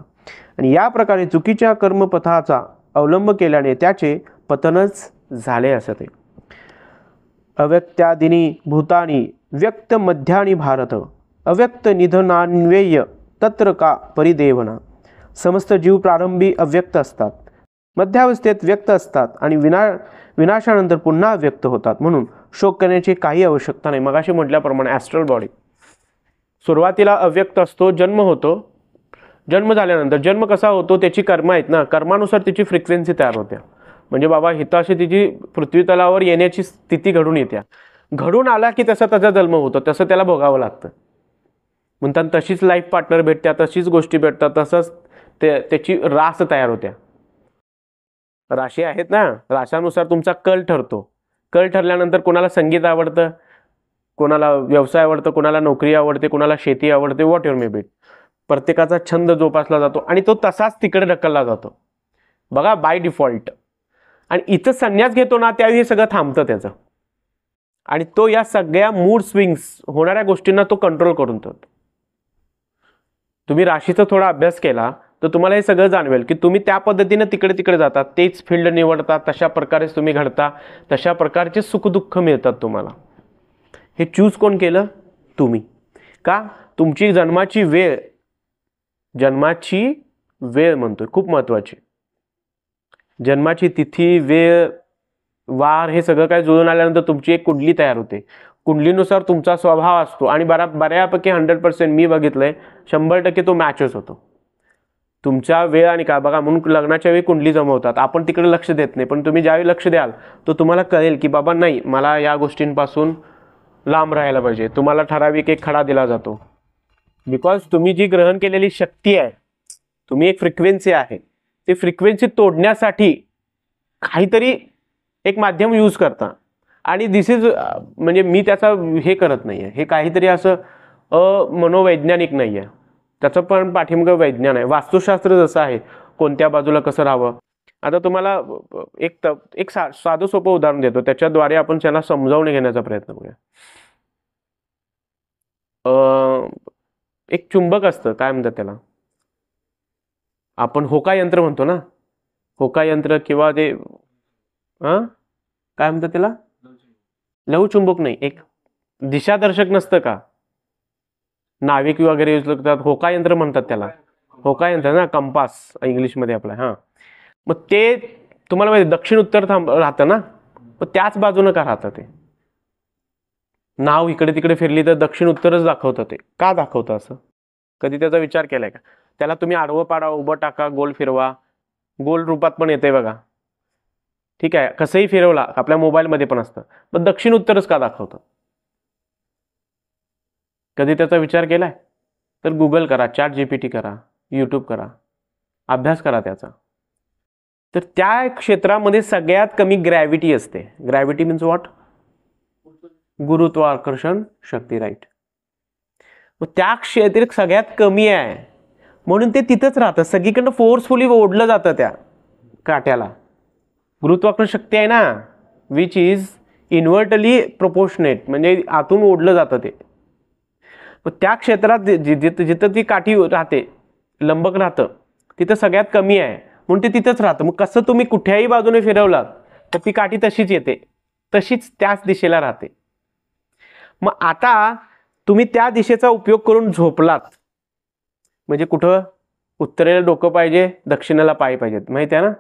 आणि या प्रकारे चुकीच्या कर्मपथाचा अवलंब केल्याने त्याचे पतनच झाले असते. अव्यक्त्यादिनी भूतानी व्यक्त मध्यानी भारत अव्यक्त निधनान्वेय तत्र का परिदेवना. समस्त जीव प्रारंभी अव्यक्त असतात, मध्यावस्थेत व्यक्त असतात आणि विनाशानंतर पुन्हा व्यक्त होतात. म्हणून शोक करण्याची काही आवश्यकता नाही. मगाशी म्हटल्याप्रमाणे ॲस्ट्रल बॉडी सुरुवातीला अव्यक्त असतो, जन्म होतो, जन्म झाल्यानंतर जन्म कसा होतो त्याची कर्म आहेत ना, कर्मानुसार तिची फ्रिक्वेन्सी तयार होते. म्हणजे बाबा हिताशी तिची पृथ्वी तलावर येण्याची स्थिती घडून येते. घडून आला की तसा त्याचा जन्म होतो, तसं त्याला भोगावं लागतं. म्हणतात तशीच लाईफ पार्टनर भेटत्या, तशीच गोष्टी भेटतात, तसंच त्याची रास तयार होत्या. राशी आहेत ना, राशानुसार तुमचा कल ठरतो. कल ठरल्यानंतर कोणाला संगीत आवडतं, कोणाला व्यवसाय आवडतं, कोणाला नोकरी आवडते, कोणाला शेती आवडते, व्हॉट एव्हर मे बी. प्रत्येकाचा छंद जोपासला जातो आणि तो तसाच तिकडे ढकलला जातो बघा बाय डिफॉल्ट. आणि इथं संन्यास घेतो ना त्यावेळी हे सगळं थांबतं त्याचं, आणि तो या सगळ्या मूड स्विंग्स होणाऱ्या गोष्टींना तो कंट्रोल करून ठेवतो. तुम्ही राशीचा थोडा अभ्यास केला तर तुम्हाला हे सगळं जाणवेल की तुम्ही त्या पद्धतीने तिकडे तिकडे जातात, तेच फील्ड निवडता, तशा प्रकारेच तुम्ही घडता, तशा प्रकारचे सुखदुःख मिळतात तुम्हाला. हे चूज कोण केलं? तुम्ही. का? तुमची जन्माची वेळ म्हणतोय, खूप महत्वाची. जन्माची तिथी, वेळ, वार हे सगळं काय जुळून आल्यानंतर तुमची एक कुंडली तयार होते. कुंडलीनुसार तुमचा स्वभाव असतो आणि बऱ्यापैकी 100% मी बघितलंय 100% तो मॅचच होतो. तुमच्या वेळ आणि काय बघा, म्हणून लग्नाच्या वेळी कुंडली जमवतात, आपण तिकडे लक्ष देत नाही, पण तुम्ही ज्यावेळी लक्ष द्याल तर तुम्हाला कळेल की बाबा नाही, मला या गोष्टींपासून लांब राहायला पाहिजे. तुम्हाला ठराविक एक खडा दिला जातो, बिकॉज तुम्ही जी ग्रहण केलेली शक्ती आहे, तुम्ही एक फ्रिक्वेन्सी आहे, ती फ्रिक्वेन्सी तोडण्यासाठी काहीतरी एक माध्यम यूज करता. आणि दिस इज म्हणजे मी त्याचा हे करत नाही आहे, हे काहीतरी असं मनोवैज्ञानिक नाही आहे, त्याचं पण पाठीमागं वैज्ञान आहे. वास्तुशास्त्र जसं आहे, कोणत्या बाजूला कसं राहावं. आता तुम्हाला एक साधं सोपं उदाहरण देतो, त्याच्याद्वारे आपण त्याला समजावून घेण्याचा प्रयत्न करूया. एक चुंबक असतं, काय म्हणतात त्याला, आपण होका यंत्र म्हणतो ना, होका यंत्र किंवा ते काय म्हणतात त्याला, लघु चुंबक नाही, एक दिशादर्शक नसतं का, नाविक वगैरे यूज करतात, होका यंत्र म्हणतात त्याला, होका यंत्र ना, कंपास इंग्लिशमध्ये आपला. हां, मग ते तुम्हाला माहिती दक्षिण उत्तर राहतं ना, मग त्याच बाजूनं का राहतं ते, नाव इकडे तिकडे फिरली तर दक्षिण उत्तरच दाखवतं. ते का दाखवतं असं, कधी त्याचा विचार केलाय का? त्याला तुम्ही आडवं पाडा, उभं टाका, गोल फिरवा, गोल रूपात पण येते बघा, ठीक आहे, कसंही फिरवला, आपल्या मोबाईलमध्ये पण असतं, पण दक्षिण उत्तरच का दाखवतं? कधी त्याचा विचार केलाय? तर गुगल करा, चॅट GPT करा, यूट्यूब करा, अभ्यास करा त्याचा. तर त्या क्षेत्रामध्ये सगळ्यात कमी ग्रॅव्हिटी असते. Gravity means what? गुरुत्वाकर्षण शक्ती, राईट. मग त्या क्षेत्रात सगळ्यात कमी आहे, म्हणून ते तिथंच राहतं, सगळीकडनं फोर्सफुली ओढलं जातं त्या काट्याला. गुरुत्वाकर्षण शक्ती आहे ना, विच इज इन्व्हर्टली प्रोपोर्शनेट, म्हणजे आतून ओढलं जातं ते. मग त्या क्षेत्रात जिथं ती काठी राहते, लंबक राहतं, तिथं सगळ्यात कमी आहे, म्हणून ते तिथंच राहतं. मग कसं तुम्ही कुठल्याही बाजूने फिरवलात तर ती काठी तशीच येते, तशीच त्याच दिशेला राहते. मग आता तुम्ही त्या दिशेचा उपयोग करून झोपलात, म्हणजे कुठं उत्तरेला डोकं पाहिजे, दक्षिणेला पाय पाहिजेत, माहिती आहे ना,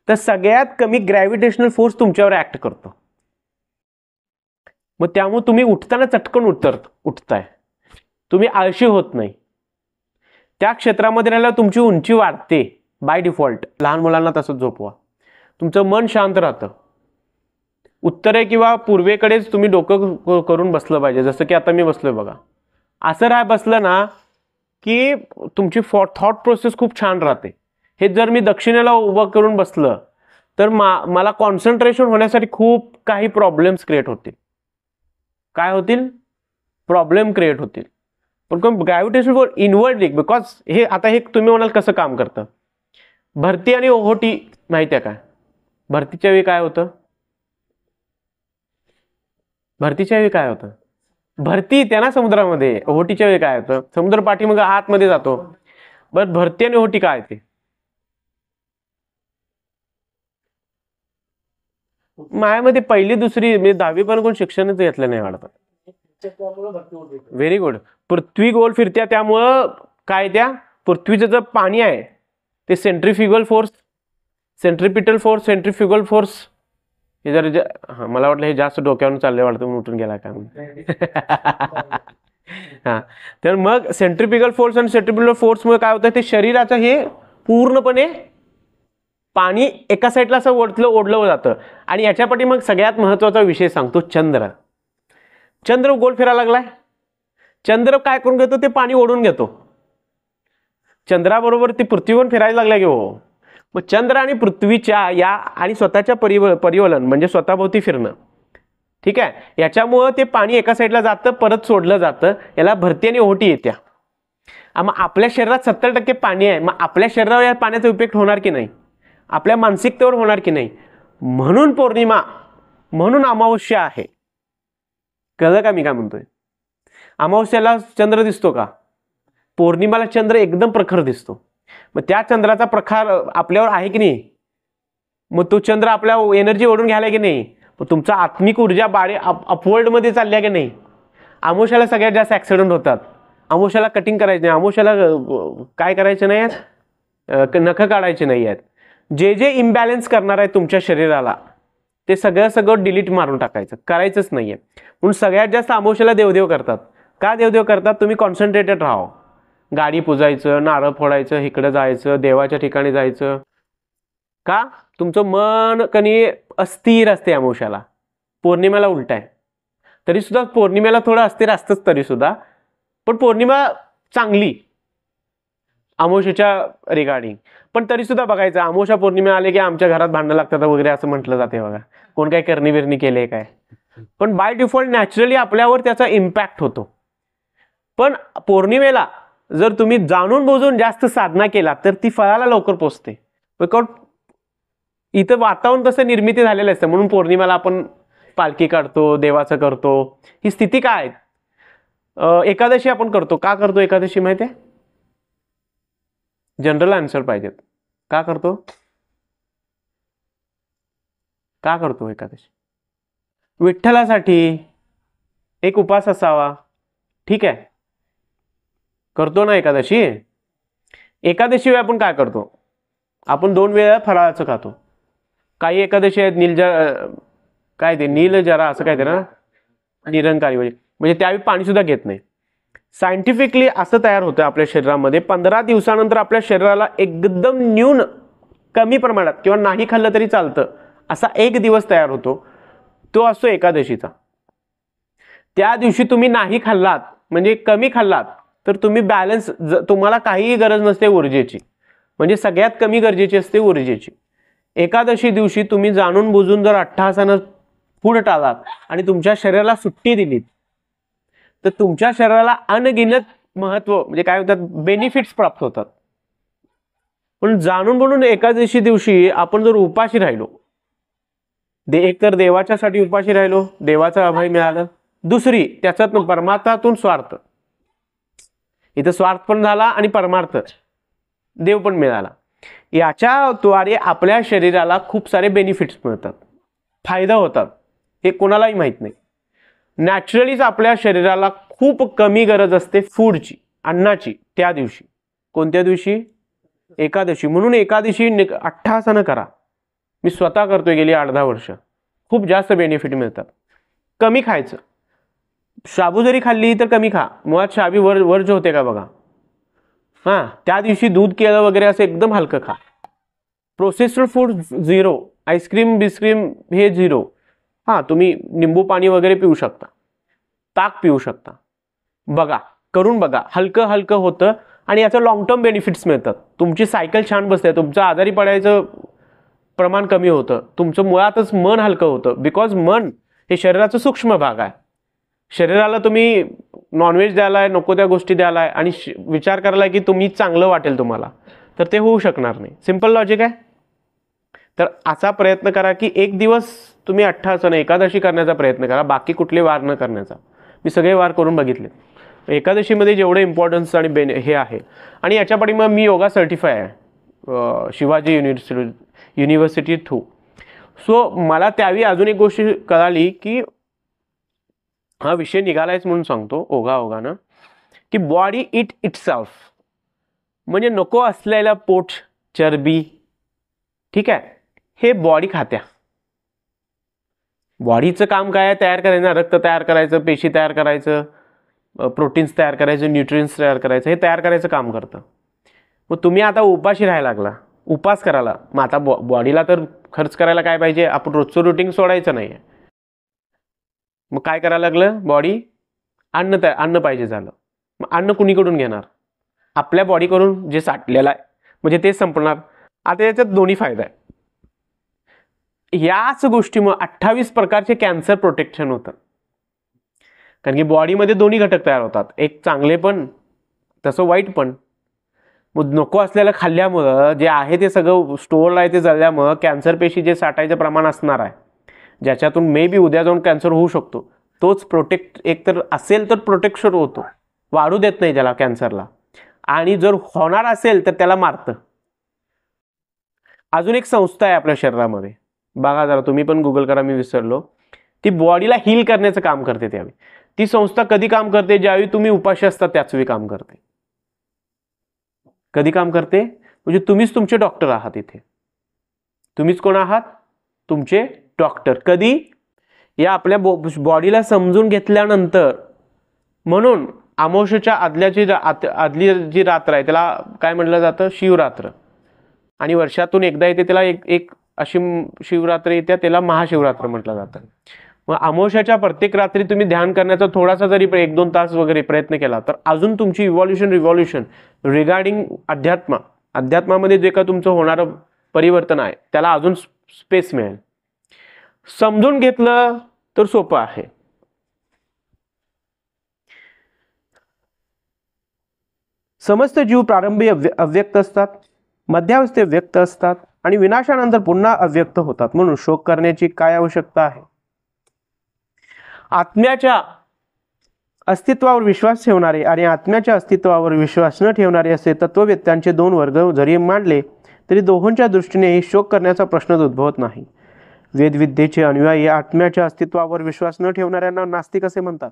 तर सगळ्यात कमी ग्रॅव्हिटेशनल फोर्स तुमच्यावर ऍक्ट करतो. मग त्यामुळे तुम्ही उठताना चटकन उठताय, तुम्ही आळशी होत नाही. त्या क्षेत्रामध्ये राहिल्यावर तुमची उंची वाढते बाय डिफॉल्ट. लहान मुलांना तसंच झोपवा, तुमचं मन शांत राहतं. उत्तरे किंवा पूर्वेकडेच तुम्ही डोकं करून बसलं पाहिजे, जसं की आता मी बसलोय बघा, असं बसलं ना की तुमची थॉट प्रोसेस खूप छान राहते. हे जर मी दक्षिणेला उभं करून बसलं तर मला कॉन्सन्ट्रेशन होण्यासाठी खूप काही प्रॉब्लेम्स क्रिएट होतील. काय होतील? प्रॉब्लेम क्रिएट होतील. पण ग्रॅव्हिटेशन फॉर इनवर्डली, बिकॉज हे तुम्ही म्हणाल कसं काम करतं. भरती आणि ओहोटी माहिती आहे काय? भरतीच्या वेळी काय होतं? भरतीच्या वेळी काय होतं? भरती त्या ना समुद्रामध्ये. ओहोटीच्या वेळी काय होतं? समुद्र पाठीमागे आतमध्ये जातो. बरं, भरती आणि ओहोटी काय ते? मायामध्ये पहिली दुसरी म्हणजे 10वी पण कोण शिक्षणच घेतलं नाही वाटतं. Very good. पृथ्वी गोल फिरत्या त्यामुळं काय, त्या पृथ्वीचं जे पाणी आहे ते centrifugal force, centripetal force, centrifugal force हे जर मला वाटलं हे जास्त डोक्यावरून चाललंय वाटतं म्हणून उठून गेला का. हा, तर मग सेंट्रीफ्युगल फोर्स आणि सेंट्रीपिटल फोर्समुळे काय होतं, ते शरीराचं हे पूर्णपणे पाणी एका साईडला असं ओढलं जातं. आणि याच्यापाठी मग सगळ्यात महत्वाचा विषय सांगतो, चंद्र. चंद्र गोल फिरायला लागलाय. चंद्र काय करून घेतो, ते पाणी ओढून घेतो. चंद्राबरोबर ती पृथ्वीवर फिरायला लागल्या की हो. मग चंद्र आणि पृथ्वीच्या या आणि स्वतःच्या परिवलन म्हणजे स्वतःभोवती फिरणं, ठीक आहे, याच्यामुळं ते पाणी एका साईडला जातं, परत सोडलं जातं. याला भरती आणि ओहोटी येत्या. मग आपल्या शरीरात 70% पाणी आहे. मग आपल्या शरीरावर या पाण्याचा इफेक्ट होणार की नाही? आपल्या मानसिकतेवर होणार की नाही? म्हणून पौर्णिमा, म्हणून अमावस्या आहे. कळलं का मी काय म्हणतोय? अमावस्याला चंद्र दिसतो का? पौर्णिमाला चंद्र एकदम प्रखर दिसतो. मग त्या चंद्राचा प्रखार आपल्यावर आहे की नाही? मग तो चंद्र आपल्या एनर्जी ओढून घ्यायला की नाही? मग तुमचा आत्मिक ऊर्जा अपवर्ल्ड मध्ये चालल्या की नाही? अमावस्याला सगळ्यात जास्त ऍक्सिडेंट होतात. अमावस्याला कटिंग करायचं नाही, अमावस्याला काय करायचं नाही, नखं काढायचे नाही आहेत. जे जे इम्बॅलन्स करणार आहे तुमच्या शरीराला ते सगळं डिलीट मारून टाकायचं, करायचंच नाहीये. म्हणून सगळ्यात जास्त अमावस्याला देवदेव करतात. का देवदेव करतात? तुम्ही कॉन्सन्ट्रेटेड राहा. गाडी पुजायचं, नारळ फोडायचं, इकडे जायचं, देवाच्या ठिकाणी जायचं. का? तुमचं मन कणी अस्थिर असते अमावस्याला. पौर्णिमेला उलट आहे. तरी सुद्धा पौर्णिमेला थोडं अस्थिर असतंच तरी सुद्धा, पण पौर्णिमा चांगली अमावस्येच्या रिगार्डिंग. पण तरी सुद्धा बघायचं, अमावस्या पौर्णिमा आले की आमच्या घरात भांडणं लागतात वगैरे असं म्हटलं जाते बघा. कोण काय करणी बिरणी केले काय? पण बाय डिफॉल्ट नॅचरली आपल्यावर त्याचा इम्पॅक्ट होतो. पण पौर्णिमेला जर तुम्ही जाणून बुजून जास्त साधना केला तर ती फळाला लवकर पोचते. बिकॉज इथं वातावरण तसं निर्मिती झालेलं असतं. म्हणून पौर्णिमेला आपण पालखी काढतो, देवाचं करतो. ही स्थिती काय आहे? एकादशी आपण करतो. का करतो एकादशी माहिती आहे? जनरल आन्सर पाहिजेत. का करतो? का करतो एकादशी? विठ्ठलासाठी एक उपास असावा, ठीक आहे, करतो ना एकादशी. एकादशी वेळी आपण काय करतो? आपण 2 वेळा फराळाचं खातो. काही एकादशी आहेत काय ते नीलजरा असं काय ते ना, निरंकारी म्हणजे त्यावेळी पाणी सुद्धा घेत नाही. सायंटिफिकली असं तयार होतं आपल्या शरीरामध्ये, 15 दिवसानंतर आपल्या शरीराला एकदम न्यून कमी प्रमाणात किंवा नाही खाल्लं तरी चालतं असा एक दिवस तयार होतो. तो असतो एकादशीचा. त्या दिवशी तुम्ही नाही खाल्लात म्हणजे कमी खाल्लात तर तुम्ही बॅलन्स, तुम्हाला काहीही गरज नसते ऊर्जेची. म्हणजे सगळ्यात कमी गरजेची असते ऊर्जेची. एकादशी दिवशी तुम्ही जाणून बुजून जर अट्टहासानं फूड टाळलात आणि तुमच्या शरीराला सुट्टी दिलीत तर तुमच्या शरीराला अनगिनत महत्व म्हणजे काय होतात, बेनिफिट्स प्राप्त होतात. पण जाणून बुजून एकादशी दिवशी आपण जर उपाशी राहिलो, एक तर देवाच्यासाठी उपाशी राहिलो, देवाचा अभय मिळालं. दुसरी त्याच्यात परमार्थातून स्वार्थ, इथं स्वार्थ पण झाला आणि परमार्थ देव पण मिळाला. याच्याद्वारे आपल्या शरीराला खूप सारे बेनिफिट्स मिळतात, फायदा होतात. हे कोणालाही माहित नाही. नॅचरलीच आपल्या शरीराला खूप कमी गरज असते फूडची, अन्नाची त्या दिवशी. कोणत्या दिवशी? एकादशी. म्हणून एकादशी अट्टहासानं करा. मी स्वतः करतोय गेली 8-10 वर्ष. खूप जास्त बेनिफिट मिळतात. कमी खायचं. शाबू जरी खाल्ली तर कमी खा. मुळात शाबी वर्ज होते का बघा. हां, त्या दिवशी दूध केळं वगैरे असं एकदम हलकं खा. प्रोसेस्ड फूड 0, आईस्क्रीम बिस्क्रीम हे 0. हां, तुम्ही निंबू पाणी वगैरे पिऊ शकता, ताक पिऊ शकता. बघा, करून बघा. हलकं हलकं होतं आणि याचं लॉंग टर्म बेनिफिट्स मिळतात. तुमची सायकल छान बसते, तुमचं आजारी पडायचं प्रमाण कमी होतं, तुमचं मुळातच मन हलकं होतं. बिकॉज मन हे शरीराचा सूक्ष्म भाग आहे. शरीराला तुम्ही नॉनव्हेज द्यालाय, नको त्या गोष्टी द्यालाय आणि विचार करायला की तुम्ही चांगलं वाटेल तुम्हाला, तर ते होऊ शकणार नाही. सिंपल लॉजिक आहे. तर असा प्रयत्न करा की एक दिवस तुम्ही अठ्ठासन एकादशी करण्याचा प्रयत्न करा, बाकी कुठले वार न करण्याचा. मी सगळे वार करून बघितले. एकादशीमध्ये जेवढे इम्पॉर्टन्स आणि हे आहे. आणि याच्या पाठीमागे मी योगा सर्टिफाय आहे शिवाजी युनिव्हर्सिटी थ्रू. सो मला त्यावेळी अजून एक गोष्ट कळाली की हा विषय निघालायच म्हणून सांगतो ओघाओघानं, की बॉडी इटसेल्फ, म्हणजे नको असलेला पोट, चरबी, ठीक आहे, हे बॉडी खात्या. बॉडीचं काम काय आहे? तयार करायचं, रक्त तयार करायचं, पेशी तयार करायचं, प्रोटीन्स तयार करायचं, न्यूट्रियन्स तयार करायचं, हे तयार करायचं काम करतं. मग तुम्ही आता उपाशी राहायला लागला, उपास करायला. मग आता बॉडीला तर खर्च करायला काय पाहिजे? आपण रोजचं रुटीन सोडायचं नाही आहे. मग काय करायला लागलं? बॉडी अन्न पाहिजे झालं. मग अन्न कुणीकडून घेणार? आपल्या बॉडीकडून जे साठलेलं आहे, म्हणजे ते संपणार. आता याच्यात दोन्ही फायदा आहे. याच गोष्टीमुळे 28 प्रकारचे कॅन्सर प्रोटेक्शन होतं. कारण की बॉडीमध्ये दोन्ही घटक तयार होतात, एक चांगले पण तसं वाईट पण. मग नको असलेलं खाल्ल्यामुळं जे आहे ते सगळं स्टोअर आहे ते जळल्यामुळं कॅन्सर पेशी जे साठायचं प्रमाण असणार आहे, ज्याच्यातून मे बी उद्या जाऊन कॅन्सर होऊ शकतो, तोच प्रोटेक्ट एक तर असेल तर प्रोटेक्शन होतो, वाढू देत नाही त्याला कॅन्सरला. आणि जर होणार असेल तर त्याला मारतं. अजून एक संस्था आहे आपल्या शरीरामध्ये, बघा जरा तुम्ही पण गुगल करा, मी विसरलो. ती बॉडीला हील करण्याचं काम करते. त्यावेळी ती संस्था कधी काम करते? ज्यावेळी तुम्ही उपाशी असता त्याचवेळी काम करते. कधी काम करते? म्हणजे तुम्हीच तुमचे डॉक्टर आहात इथे. तुम्हीच कोण आहात? तुमचे डॉक्टर. कधी? या आपल्या बॉडीला समजून घेतल्यानंतर. म्हणून अमावस्येच्या आदली जी रात्र आहे त्याला काय म्हटलं जातं? शिवरात्र. आणि वर्षातून एकदा येते त्याला एक अशी शिवरात्री येते, त्याला महाशिवरात्र म्हटलं जातं. मग अमावस्याच्या प्रत्येक रात्री तुम्ही ध्यान करण्याचा थोडासा जरी 1-2 तास वगैरे प्रयत्न केला तर अजून तुमची रिव्हॉल्युशन रिगार्डिंग अध्यात्मामध्ये जे का तुमचं होणारं परिवर्तन आहे त्याला अजून स्पेस मिळेल. समजून घेतलं तर सोपं आहे. समस्त जीव प्रारंभी अव्यक्त असतात, मध्यावस्थेत व्यक्त असतात आणि विनाशानंतर पुन्हा अव्यक्त होतात. म्हणून शोक करण्याची काय आवश्यकता आहे? आत्म्याच्या अस्तित्वावर विश्वास ठेवणारे आणि आत्म्याच्या अस्तित्वावर विश्वास न ठेवणारे असे तत्ववेत्यांचे 2 वर्ग जरी मांडले तरी दोहोंच्या दृष्टीने शोक करण्याचा प्रश्नच उद्भवत नाही. वेदविद्येचे अनुयायी आत्म्याच्या अस्तित्वावर विश्वास न ठेवणाऱ्यांना नास्तिक असे म्हणतात.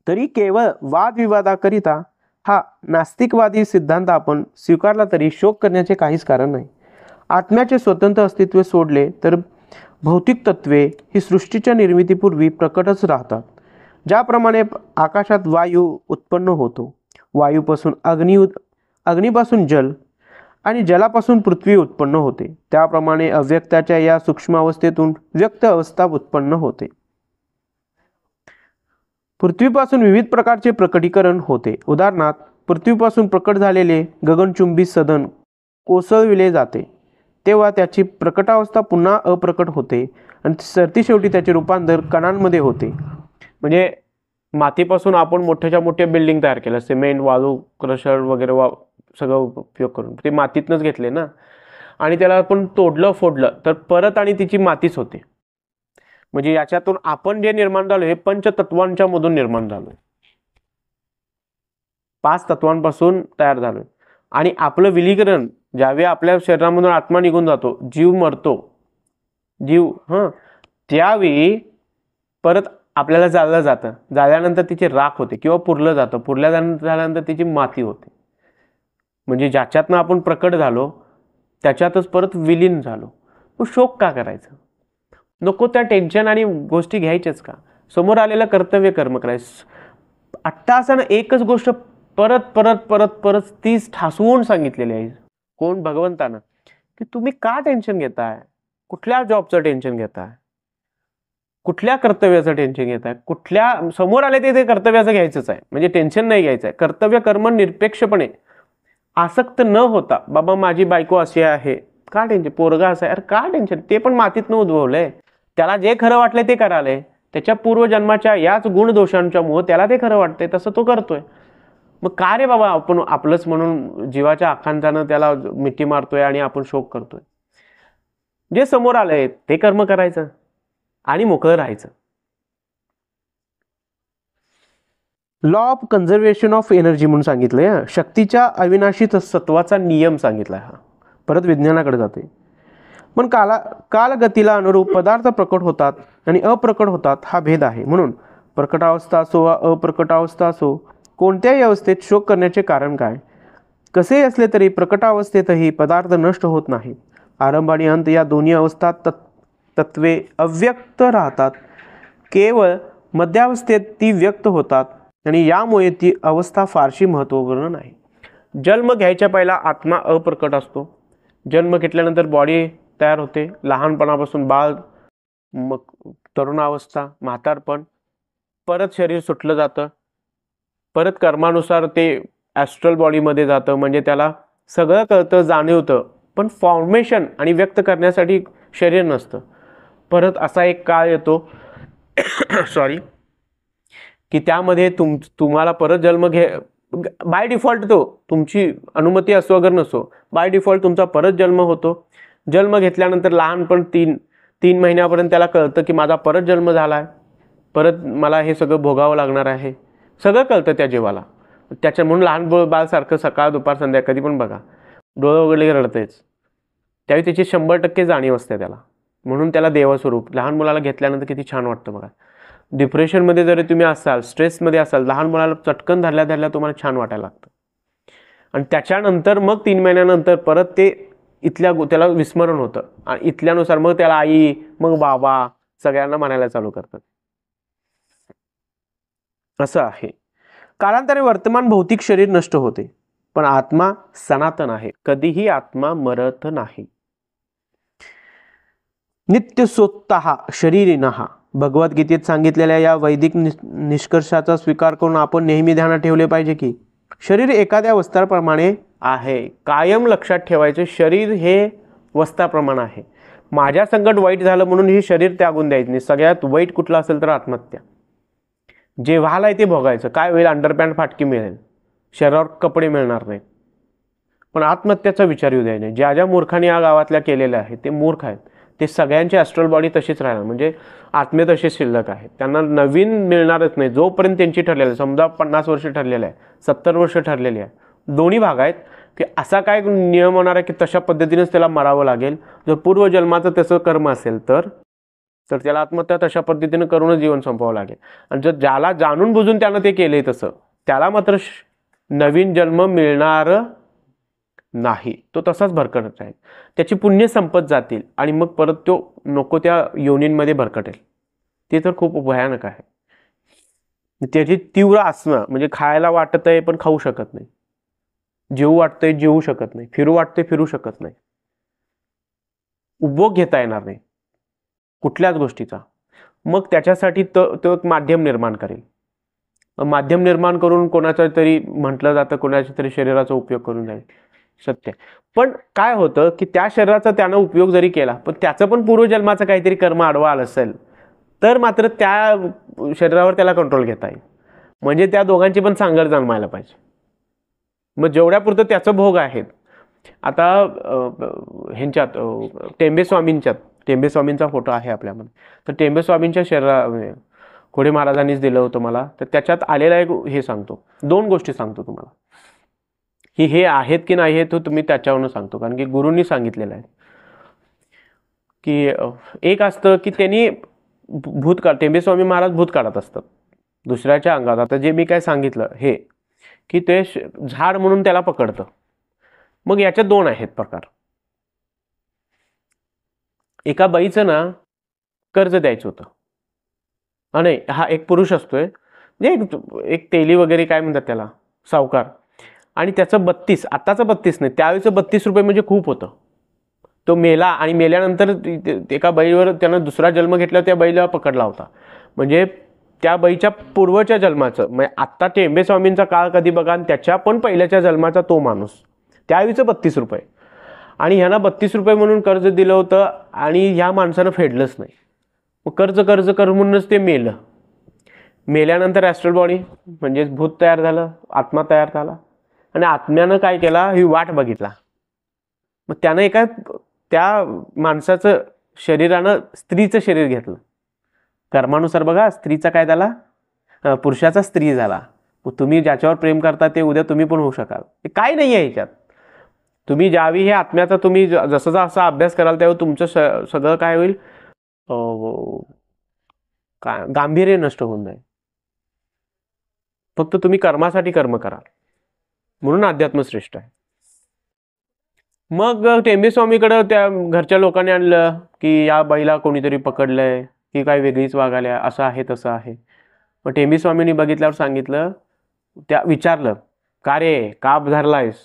तरी केवळ वादविवादाकरिता हा नास्तिकवादी सिद्धांत आपण स्वीकारला तरी शोक करण्याचे काहीच कारण नाही. आत्म्याचे स्वतंत्र अस्तित्व सोडले तर भौतिक तत्वे ही सृष्टीच्या निर्मितीपूर्वी प्रकटच राहतात. ज्याप्रमाणे आकाशात वायू उत्पन्न होतो, वायूपासून अग्नीपासून जल आणि जलापासून पृथ्वी उत्पन्न होते, त्याप्रमाणे अव्यक्ताच्या या सूक्ष्म अवस्थेतून व्यक्त अवस्था उत्पन्न होते. पृथ्वीपासून विविध प्रकारचे प्रकटीकरण होते. उदाहरणार्थ, पृथ्वीपासून प्रकट झालेले गगनचुंबी सदन कोसळविले जाते, तेव्हा त्याची प्रकटावस्था पुन्हा अप्रकट होते आणि सरतीशेवटी त्याचे रूपांतर कणांमध्ये होते. म्हणजे मातीपासून आपण मोठ्याच्या मोठ्या बिल्डिंग तयार केल्या, सिमेंट, वाळू, क्रशर वगैरे सगळं उपयोग करून ते मातीतनंच घेतले ना, आणि त्याला आपण तोडलं फोडलं तर परत आणि तिची मातीच होते. म्हणजे याच्यातून आपण जे निर्माण झालो हे पंचतत्वांच्या मधून निर्माण झालो, 5 तत्वांपासून तयार झालो. आणि आपलं विलीकरण ज्यावेळी आपल्या शरीरामधून आत्मा निघून जातो, जीव मरतो, त्यावेळी परत आपल्याला जाळलं जातं. जाळल्यानंतर तिची राख होते किंवा पुरलं जातं, झाल्यानंतर तिची माती होते. म्हणजे ज्याच्यातनं आपण प्रकट झालो त्याच्यातच परत विलीन झालो. मग शोक का करायचं? नको त्या टेन्शन आणि गोष्टी घ्यायच्याच का? समोर आलेलं कर्तव्य कर्म करायचं. अट्टासानं एकच गोष्ट परत परत परत परत तीच ठासवून सांगितलेली आहे. कोण? भगवंतानं. की तुम्ही का टेन्शन घेताय? कुठल्या जॉबचं टेन्शन घेताय? कुठल्या कर्तव्याचं टेन्शन घेताय? कुठल्या समोर आले ते कर्तव्याचं घ्यायचंच आहे, म्हणजे टेन्शन नाही घ्यायचं आहे. कर्तव्य कर्म निरपेक्षपणे आसक्त न होता, बाबा माझी बायको अशी आहे, का टेन्शन? पोरगा असं आहे, अरे का टेन्शन? ते पण मातीतनं उद्भवलंय, त्याला जे खरं वाटलंय ते करायलंय. त्याच्या पूर्वजन्माच्या याच गुणदोषांच्या मुळे त्याला ते खरं वाटतंय तसं तो करतोय. मग का रे बाबा आपण आपलंच म्हणून जीवाच्या आकांतानं त्याला मिठी मारतोय आणि आपण शोक करतोय? जे समोर आलंय ते कर्म करायचं आणि मोकळं राहायचं. Law of conservation of energy म्हणून सांगितलंय. शक्तीच्या अविनाशी सत्वाचा नियम सांगितलाय हा. परत विज्ञानाकडे जाते. पण कालगतीला अनुरूप पदार्थ प्रकट होतात आणि अप्रकट होतात हा भेद आहे. म्हणून प्रकटावस्था असो वा अप्रकटावस्था असो, कोणत्याही अवस्थेत शोक करण्याचे कारण काय? कसेही असले तरी प्रकटावस्थेतही पदार्थ नष्ट होत नाही. आरंभ आणि अंत या दोन्ही अवस्था तत्वे अव्यक्त राहतात. केवळ मध्यावस्थेत ती व्यक्त होतात आणि यामुळे ती अवस्था फारशी महत्त्वपूर्ण नाही. जन्म घ्यायच्या पहिला आत्मा अप्रकट असतो. जन्म घेतल्यानंतर बॉडी तयार होते. लहानपणापासून बाळ, मग तरुणावस्था, म्हातारपण, परत शरीर सुटलं जातं, परत कर्मानुसार ते ॲस्ट्रल बॉडीमध्ये जातं. म्हणजे त्याला सगळं कळतं, जाणवतं, पण फॉर्मेशन आणि व्यक्त करण्यासाठी शरीर नसतं. परत असा एक काळ येतो सॉरी की त्यामध्ये तुम्हाला परत जन्म बाय डिफॉल्ट, तो तुमची अनुमती असो अगर नसो, बाय डिफॉल्ट तुमचा परत जन्म होतो. जन्म घेतल्यानंतर लहानपण तीन महिन्यापर्यंत त्याला कळतं की माझा परत जन्म झाला आहे, परत मला हे सगळं भोगावं लागणार आहे. सगळं कळतं त्या जीवाला. त्याच्या म्हणून लहान बाळसारखं सकाळ दुपार संध्या कधी पण बघा, डोळे वगैरे रडतेच. त्यावेळी त्याची 100% जाणीव असते त्याला. म्हणून त्याला देवस्वरूप. लहान मुलाला घेतल्यानंतर किती छान वाटतं बघा. डिप्रेशनमध्ये जरी तुम्ही असाल, स्ट्रेसमध्ये असाल, लहान मुलाला चटकन धरल्या तुम्हाला छान वाटायला लागतं. आणि त्याच्यानंतर मग 3 महिन्यानंतर परत ते त्याला विस्मरण होतं. आणि इथल्यानुसार मग त्याला आई, मग बाबा सगळ्यांना म्हणायला चालू करतात. असं आहे. कालांतरे वर्तमान भौतिक शरीर नष्ट होते, पण आत्मा सनातन आहे. कधीही आत्मा मरत नाही. नित्य स्वतः शरीरिनः भगवद्गीतेत सांगितलेल्या या वैदिक निष्कर्षाचा स्वीकार करून आपण नेहमी ध्यानात ठेवले पाहिजे की शरीर एखाद्या वस्त्राप्रमाणे आहे. कायम लक्षात ठेवायचे, शरीर हे वस्त्राप्रमाणे आहे. माझ्या संकट वाईट झालं म्हणून हे शरीर त्यागून द्यायचं नाही. सगळ्यात वाईट कुठलं असेल तर आत्महत्या. जे व्हायला आहे ते भोगायचं. काय होईल? अंडरपॅन्ट फाटकी मिळेल, शरीरावर कपडे मिळणार नाहीत, पण आत्महत्याचा विचार येऊ द्यायचा नाही. ज्या ज्या मूर्खांनी या गावातल्या केलेल्या आहेत ते मूर्ख आहेत. ते सगळ्यांची ॲस्ट्रल बॉडी तशीच राहणार, म्हणजे आत्मे तसेच शिल्लक आहेत. त्यांना नवीन मिळणारच नाही जोपर्यंत त्यांची ठरलेलं आहे. समजा 50 वर्ष ठरलेलं आहे, 70 वर्ष ठरलेली आहे, दोन्ही भाग आहेत की असा काय नियम होणार आहे की तशा पद्धतीनेच त्याला मरावं लागेल. जर पूर्वजन्माचं त्याचं कर्म असेल तर त्याला आत्महत्या तशा पद्धतीनं करूनच जीवन संपवावं लागेल. आणि जर ज्याला जाणून बुजून त्यानं ते केले तसं, त्याला मात्र नवीन जन्म मिळणार नाही. तो तसाच भरकटत राहील. त्याची पुण्य संपत जातील आणि मग परत तो नको त्या योनींमध्ये भरकटेल. ते तर खूप भयानक आहे. त्याची तीव्र आसना, म्हणजे खायला वाटत आहे पण खाऊ शकत नाही, जेवू वाटतंय जेवू शकत नाही, फिरू वाटतंय फिरू शकत नाही, उपभोग घेता येणार नाही कुठल्याच गोष्टीचा. मग त्याच्यासाठी तो एक माध्यम निर्माण करेल. माध्यम निर्माण करून कोणाचं तरी म्हटलं जातं कोणाच्या तरी शरीराचा उपयोग करून जाईल, सत्य. पण काय होतं की त्या शरीराचा त्यानं उपयोग जरी केला पण त्याचं पण पूर्वजन्माचं काहीतरी कर्म आडवा आलं असेल तर मात्र त्या शरीरावर त्याला कंट्रोल घेता येईल. म्हणजे त्या दोघांची पण सांगड जन्मायला पाहिजे. मग जेवढ्यापुरतं त्याचं भोग आहेत. आता ह्यांच्यात टेंबे स्वामींचा फोटो आहे आपल्यामध्ये. तर टेंबे स्वामींच्या खोडे महाराजांनीच दिलं होतं मला. तर त्याच्यात आलेला एक हे सांगतो, 2 गोष्टी सांगतो तुम्हाला की हे आहेत की नाही हे तो तुम्ही त्याच्यावरून सांगतो. कारण की गुरूंनी सांगितलेलं आहे की एक असतं की त्यांनी टेंबे स्वामी महाराज भूत काढत असतात दुसऱ्याच्या अंगात. आता जे मी काय सांगितलं हे की ते झाड म्हणून त्याला पकडतं. मग याच्यात 2 आहेत प्रकार. एका बाईचं ना कर्ज द्यायचं होतं आणि हा एक पुरुष असतोय, म्हणजे एक तेली वगैरे काय म्हणतात त्याला, सावकार. आणि त्याचं 32, आत्ताचं 32 नाही, त्यावेळेचं 32 रुपये म्हणजे खूप होतं. तो मेला आणि मेल्यानंतर एका बाईवर त्यानं दुसरा जन्म घेतला, त्या बाईला पकडला होता. म्हणजे त्या बाईच्या पूर्वच्या जन्माचं, म्हणजे आत्ता टेंबे स्वामींचा काळ कधी बघा आणि त्याच्या पण पहिल्याच्या जन्माचा तो माणूस, त्यावेळीचं 32 रुपये. आणि ह्यांना 32 रुपये म्हणून कर्ज दिलं होतं आणि ह्या माणसानं फेडलंच नाही. मग कर्ज कर म्हणूनच ते मेलं. मेल्यानंतर ॲस्ट्रल बॉडी म्हणजेच भूत तयार झालं, आत्मा तयार झाला आणि आत्म्यानं काय केला, ही वाट बघितला. मग त्यानं एका त्या माणसाचं शरीरानं स्त्रीचं शरीर घेतलं. कर्मानुसार बघा, स्त्रीचा काय झाला, पुरुषाचा स्त्री झाला. तुम्ही ज्याच्यावर प्रेम करता ते उद्या तुम्ही पण होऊ शकाल. काय नाही आहे ह्याच्यात. तुम्ही ज्यावेळी हे आत्म्याचा तुम्ही जसं जसा अभ्यास कराल त्यावेळी तुमचं सगळं काय होईल, गांभीर्य नष्ट होऊन जाईल. फक्त तुम्ही कर्मासाठी कर्म कराल, म्हणून अध्यात्म श्रेष्ठ आहे. मग टेंबे स्वामीकडं त्या घरच्या लोकांनी आणलं की या बाईला कोणीतरी पकडलंय, की काय वेगळीच वागाल्या, असं आहे तसं आहे. मग टेंबे स्वामींनी बघितल्यावर सांगितलं, त्या विचारलं का रे का धरलायस.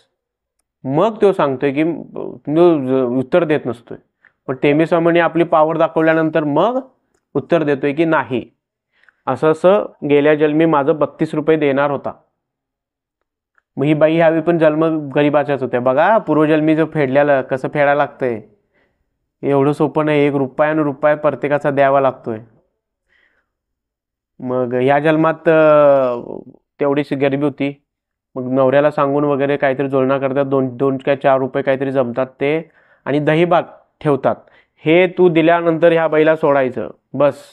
मग तो सांगतोय की उत्तर देत नसतोय. पण टेंबे स्वामींनी आपली पावर दाखवल्यानंतर मग उत्तर देतोय की नाही, असं असं गेल्या जन्मी माझं 32 रुपये देणार होता. मग ही बाई ह्यावेळी पण जन्म गरीबाच्याच होत्या. बघा पूर्वजन्मी जो फेडल्याला कसं फेडायला लागतंय, एवढं सोपं नाही. 1 रुपयानं रुपया प्रत्येकाचा द्यावा लागतोय. मग ह्या जन्मात तेवढीच गरिबी होती. मग नवऱ्याला सांगून वगैरे काहीतरी जोडणा करतात, 2 काय 4 रुपये काहीतरी जमतात ते, आणि दहीभात ठेवतात. हे तू दिल्यानंतर ह्या बाईला सोडायचं, बस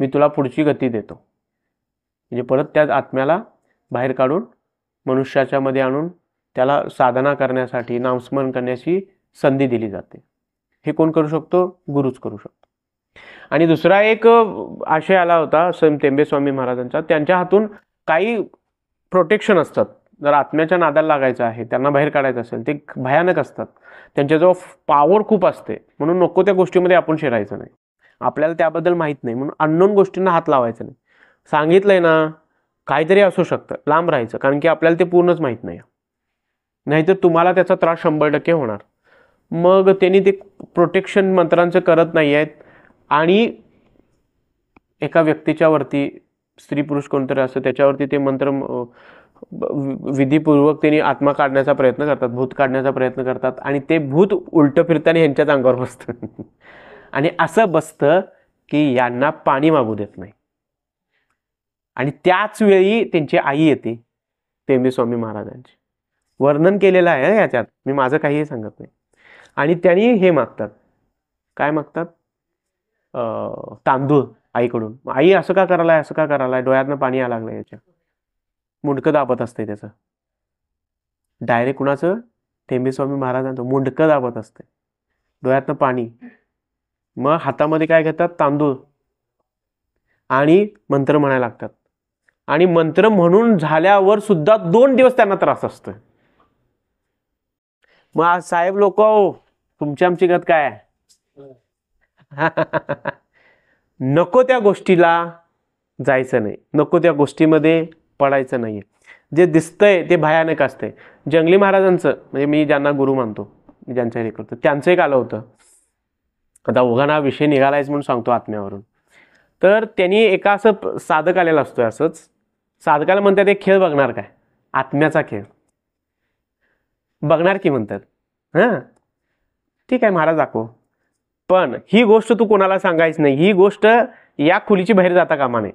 मी तुला पुढची गती देतो. म्हणजे परत त्या आत्म्याला बाहेर काढून मनुष्याच्या मध्ये आणून त्याला साधना करण्यासाठी, नामस्मरण करण्याची संधी दिली जाते. हे कोण करू शकतो? गुरुच करू शकतो. आणि दुसरा एक आशय आला होता संत टेंबे स्वामी महाराजांचा. त्यांच्या हातून काही प्रोटेक्शन असतात. जर आत्म्याच्या नादाला लागायचं आहे, त्यांना बाहेर काढायचं असेल, ते भयानक असतात. त्यांच्याजवळ पॉवर खूप असते. म्हणून नको त्या गोष्टीमध्ये आपण शिरायचं नाही. आपल्याला त्याबद्दल माहीत नाही म्हणून अननोन गोष्टींना हात लावायचा नाही. सांगितलंय ना, काहीतरी असू शकतं, लांब राहायचं. कारण की आपल्याला ते पूर्णच माहीत नाही. नाहीतर तुम्हाला त्याचा त्रास 100% होणार. मग त्यांनी ते प्रोटेक्शन मंत्रांचं करत नाही आहेत. आणि एका व्यक्तीच्या वरती, स्त्री पुरुष कोणतरी असतं, त्याच्यावरती ते मंत्र विधीपूर्वक त्यांनी आत्मा काढण्याचा प्रयत्न करतात, भूत काढण्याचा प्रयत्न करतात. आणि ते भूत उलटं फिरताना ह्यांच्याच अंगावर बसतं. आणि असं बसतं की यांना पाणी मागू देत नाही. आणि त्याच वेळी त्यांची आई येते, टेंबे स्वामी महाराजांची. वर्णन केलेलं आहे याच्यात, मी माझं काहीही सांगत नाही. आणि त्यांनी हे मागतात, काय मागतात, तांदूळ आईकडून. आई असं का करायलाय, असं का करायलाय, डोळ्यातनं पाणी यायला लागलं. याच्या मुंडकं दाबत असते त्याचं. डायरेक्ट कुणाचं? टेंबे स्वामी महाराजांचं मुंडकं दाबत असते, डोळ्यातनं पाणी. मग हातामध्ये काय घेतात? तांदूळ. आणि मंत्र म्हणायला लागतात. आणि मंत्र म्हणून झाल्यावर सुद्धा 2 दिवस त्यांना त्रास असतोय. मग आज साहेब लोक, तुमची आमची गत काय? नको त्या गोष्टीला जायचं नाही, नको त्या गोष्टीमध्ये पडायचं नाहीये. जे दिसतंय ते भयानक असतंय. जंगली महाराजांचं, म्हणजे मी ज्यांना गुरु मानतो, मी ज्यांचं हे करतो, त्यांचं एक आलं होतं. आता उघाना विषय निघालायच म्हणून सांगतो आत्म्यावरून. तर त्यांनी एका असं साधक आलेला असतोय. असंच साधकाला म्हणतात, एक खेळ बघणार काय? आत्म्याचा खेळ बघणार की म्हणतात. हां ठीक आहे महाराज, दाखव. पण ही गोष्ट तू कोणाला सांगायच नाही. ही गोष्ट या खोलीची बाहेर जाता कामा नये.